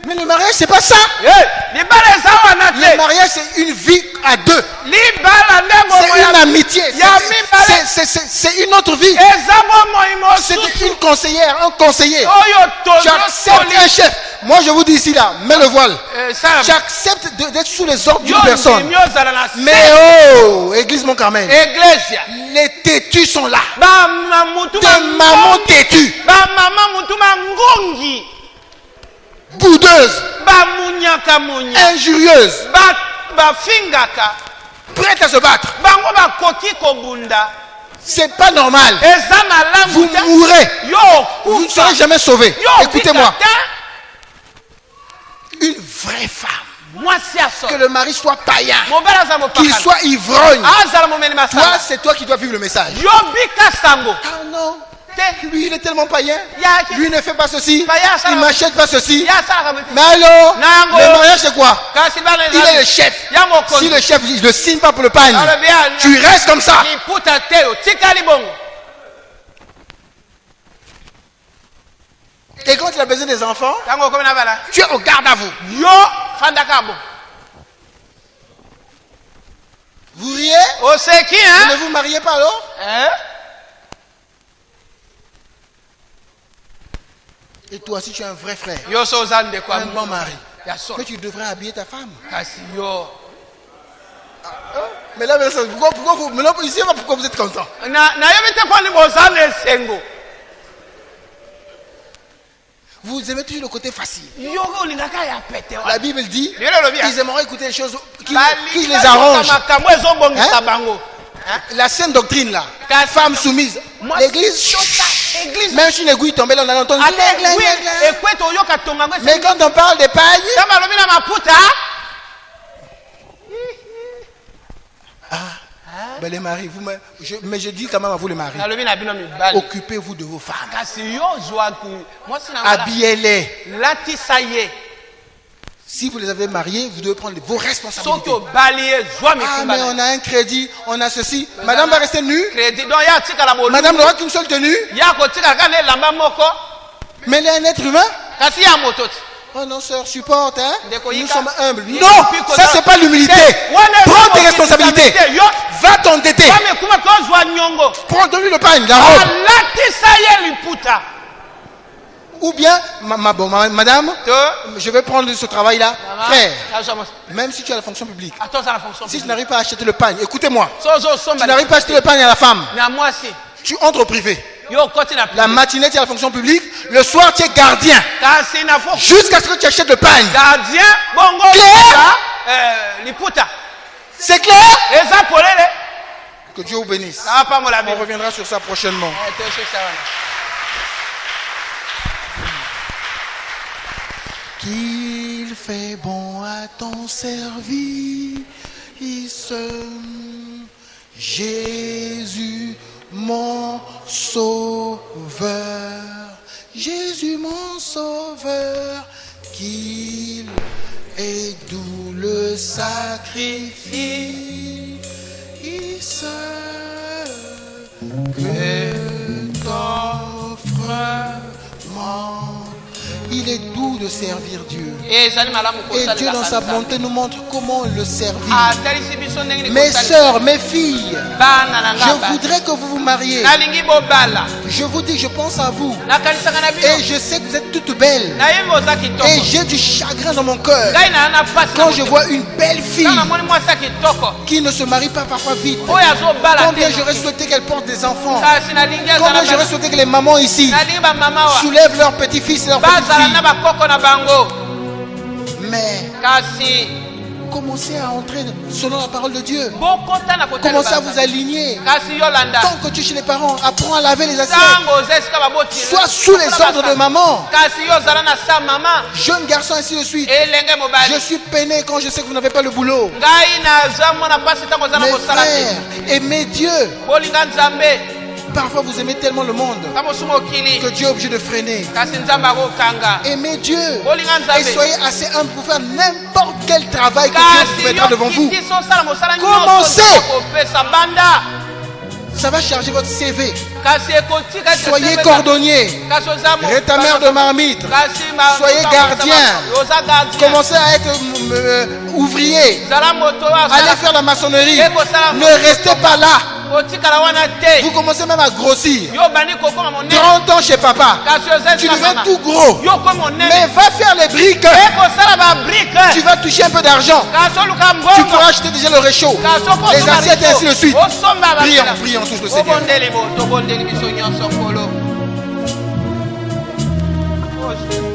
Mais le mariage, c'est pas ça. libala eza wana Le te mariage, c'est une vie à deux. libala nde C'est bomo une amitié. ya mibale C'est une autre vie. eza bomoi C'est mosusu une conseillère, un conseiller. oyo Tu acceptes un chef. Moi, je vous dis ici, là, mets le voile. sala J'accepte d'être sous les ordres d'une yo personne. ndimi ozala na se Mais oh, Église Mon Carmel, Iglesia les têtus sont là. bamamutu Des mamans têtues, bamama mutu mangongi boudeuses, bamunyaka munya injurieuses, bafingaka prêtes à se battre. bango bakoki kobunda C'est pas normal. eza malamu Vous te mourrez. yo Vous ne kufa serez jamais sauvés. yo Écoutez-moi. bika Une vraie femme. te mwasi ya Que solo le mari soit païen. mobali aza Qu'il mopakani soit ivrogne. azala momeli Toi, masanga c'est toi qui dois vivre le message. yo bika sango Ah non. te Lui, il est tellement païen. Ya- Lui ne fait pas ceci. Païen, ça Il va. m'achète pas ceci. ya asalaka Mais allô, Nango. le mariage c'est quoi? kasi bana Il est le chef. ya mokonzi Si le chef il ne signe pas pour le pagne, alobi ya tu restes comme ça. liputa te otikali bongo Et quand il a besoin des enfants, ntango okomi na bala tu es au garde à vous. yo fandaka bo Vous riez? oseki Vous ne hein vous mariez pas alors? Hein? Et toi, si tu es un vrai frère, yo so oza ndeko ya un bon mari, ya que solo tu devrais habiller ta femme. kasi yo Mais là, pourquoi vous, mais là, ici, pourquoi vous êtes content? nayebi te kwani boza na esengo Vous aimez toujours le côté facile. yo olingaka ya pete La Bible dit, Lelo olobi ya ils aimeraient écouter les choses qui Balingi les arrangent. makambo ezobongisa Hein? bango La sainte doctrine là, Kasi- femme soumise. Moi, L'église, église même si une aiguille tombait là, on a entendu. ate oui ekwete oyoka tongango Mais quand on parle des pailles, kama alobi na maputa ben les maris, mais je dis quand même à vous les maris, nalobi na bino mibali occupez-vous de vos femmes. kasi yo zwaki mwasi na Habillez-les. latisa ye Si vous les avez mariés, vous devez prendre vos soki responsabilités. obali ye zwa Ah, mais mikumba on a un crédit, on a ceci. Madame va rester nue. crédit donc ya atikala bolu Madame n'aura qu'une seule tenue. ya kotikala kaka na elamba moko Mais elle est un être humain. kasi ya moto te Oh non, sœur, supporte, hein. Ndeko Nous yika. sommes humbles. Yika Non, piko ça za- c'est pas l'humilité. Te, wana Prends ezoko tes responsabilités. responsabilité. Yo, Va t'endetter. bamekuma kozwa nyongo Prends de lui le pain, la robe. alatisa ye liputa Ou bien, madame, to je vais prendre ce travail-là. Frère, Mama, même si tu as la fonction publique, atoza na fonction si tu n'arrives pas à acheter le pain, écoutez-moi, sozo tu somba n'arrives pas à acheter le pain à la femme, na mwasi tu entres au privé. yo koti na La matinée, tu as la fonction publique, le soir, tu es gardien. kasi na fo Jusqu'à ce que tu achètes le pain. gardien bongo Claire? liputa C'est clair? eza polele Que Dieu vous bénisse. apambola On bino reviendra sur ça prochainement. toshesa wana Qu'il fait bon à ton service, Jésus mon sauveur, Jésus mon sauveur, qu'il est doux le sacrifice, que t'offre mon. Il est doux de servir Dieu. ezali malamu Et Dieu dans sa kosalela bonté nous montre comment le servir. atalisi biso ndenge Mes sœurs, mes filles, bana na je nga voudrais que vous vous mariez. nalingi bobala Je vous dis, je pense à vous. nakanisaka na bino Et je sais que vous êtes toutes belles. nayebi oza Et kitoko j'ai du chagrin dans mon cœur ngai na na pasi quand je vois une belle fille nga namoni mwasi ya kitoko qui ne se marie pas parfois vite. oyo azobala Combien te j'aurais souhaité qu'elle porte des enfants. kasi nalingi Combien azala j'aurais souhaité que les mamans ici nalingi bamama wa soulèvent leurs petits-fils et leurs bazala na petites-filles. bakoko na bango Mais kasi commencez à entrer selon la parole de Dieu. bokota na kotala Commencez à banza. vous aligner. kasi yolanda Tant que tu es chez les parents, apprends à laver les assiettes. ntango oza esika babotili Sois sous les ordres de maman. kasi yo ozala na sa mama Jeune garçon, ainsi de suite. elenge mobali Je suis peiné quand je sais que vous n'avez pas le boulot. ngai naza mwana mpasi ntango oza na Mes kosala te frères, aimez Dieu. bolinga nzambe Parfois vous aimez tellement le monde ka mosu mokili que Dieu est obligé de freiner. kasi nzambe akokanga Aimez Dieu. bolinga Et nzambe soyez assez humble pour faire n'importe quel travail que Dieu vous kasi mettra devant vous. yokiti osala mosala Commencez. nyonso kopesa banda Ça va charger votre CV. kasi ekotika ete Soyez sepesa- cordonnier. kasi oza mo- Rétameur de marmite. kasi Soyez gardien. oza gardien Commencez à être ouvrier. zala moto oyo Allez asala faire la maçonnerie. Et que ça- Ne restez pas là. kotikala wana te Vous commencez même à grossir. yo bandi kokoma monene 30 ans chez papa. kasi ozali Tu na deviens mama. tout gros. yo komi monene Mais va faire les briques. ekosala babrike Tu vas toucher un peu d'argent. kasi oluka Tu mbongo pourras acheter déjà le réchaud, kasi okosomba les assiettes et ainsi de suite. osomba Prions, basila. prions tous le Seigneur. obondeli bo tobondeli biso nyonso nkolo Oh,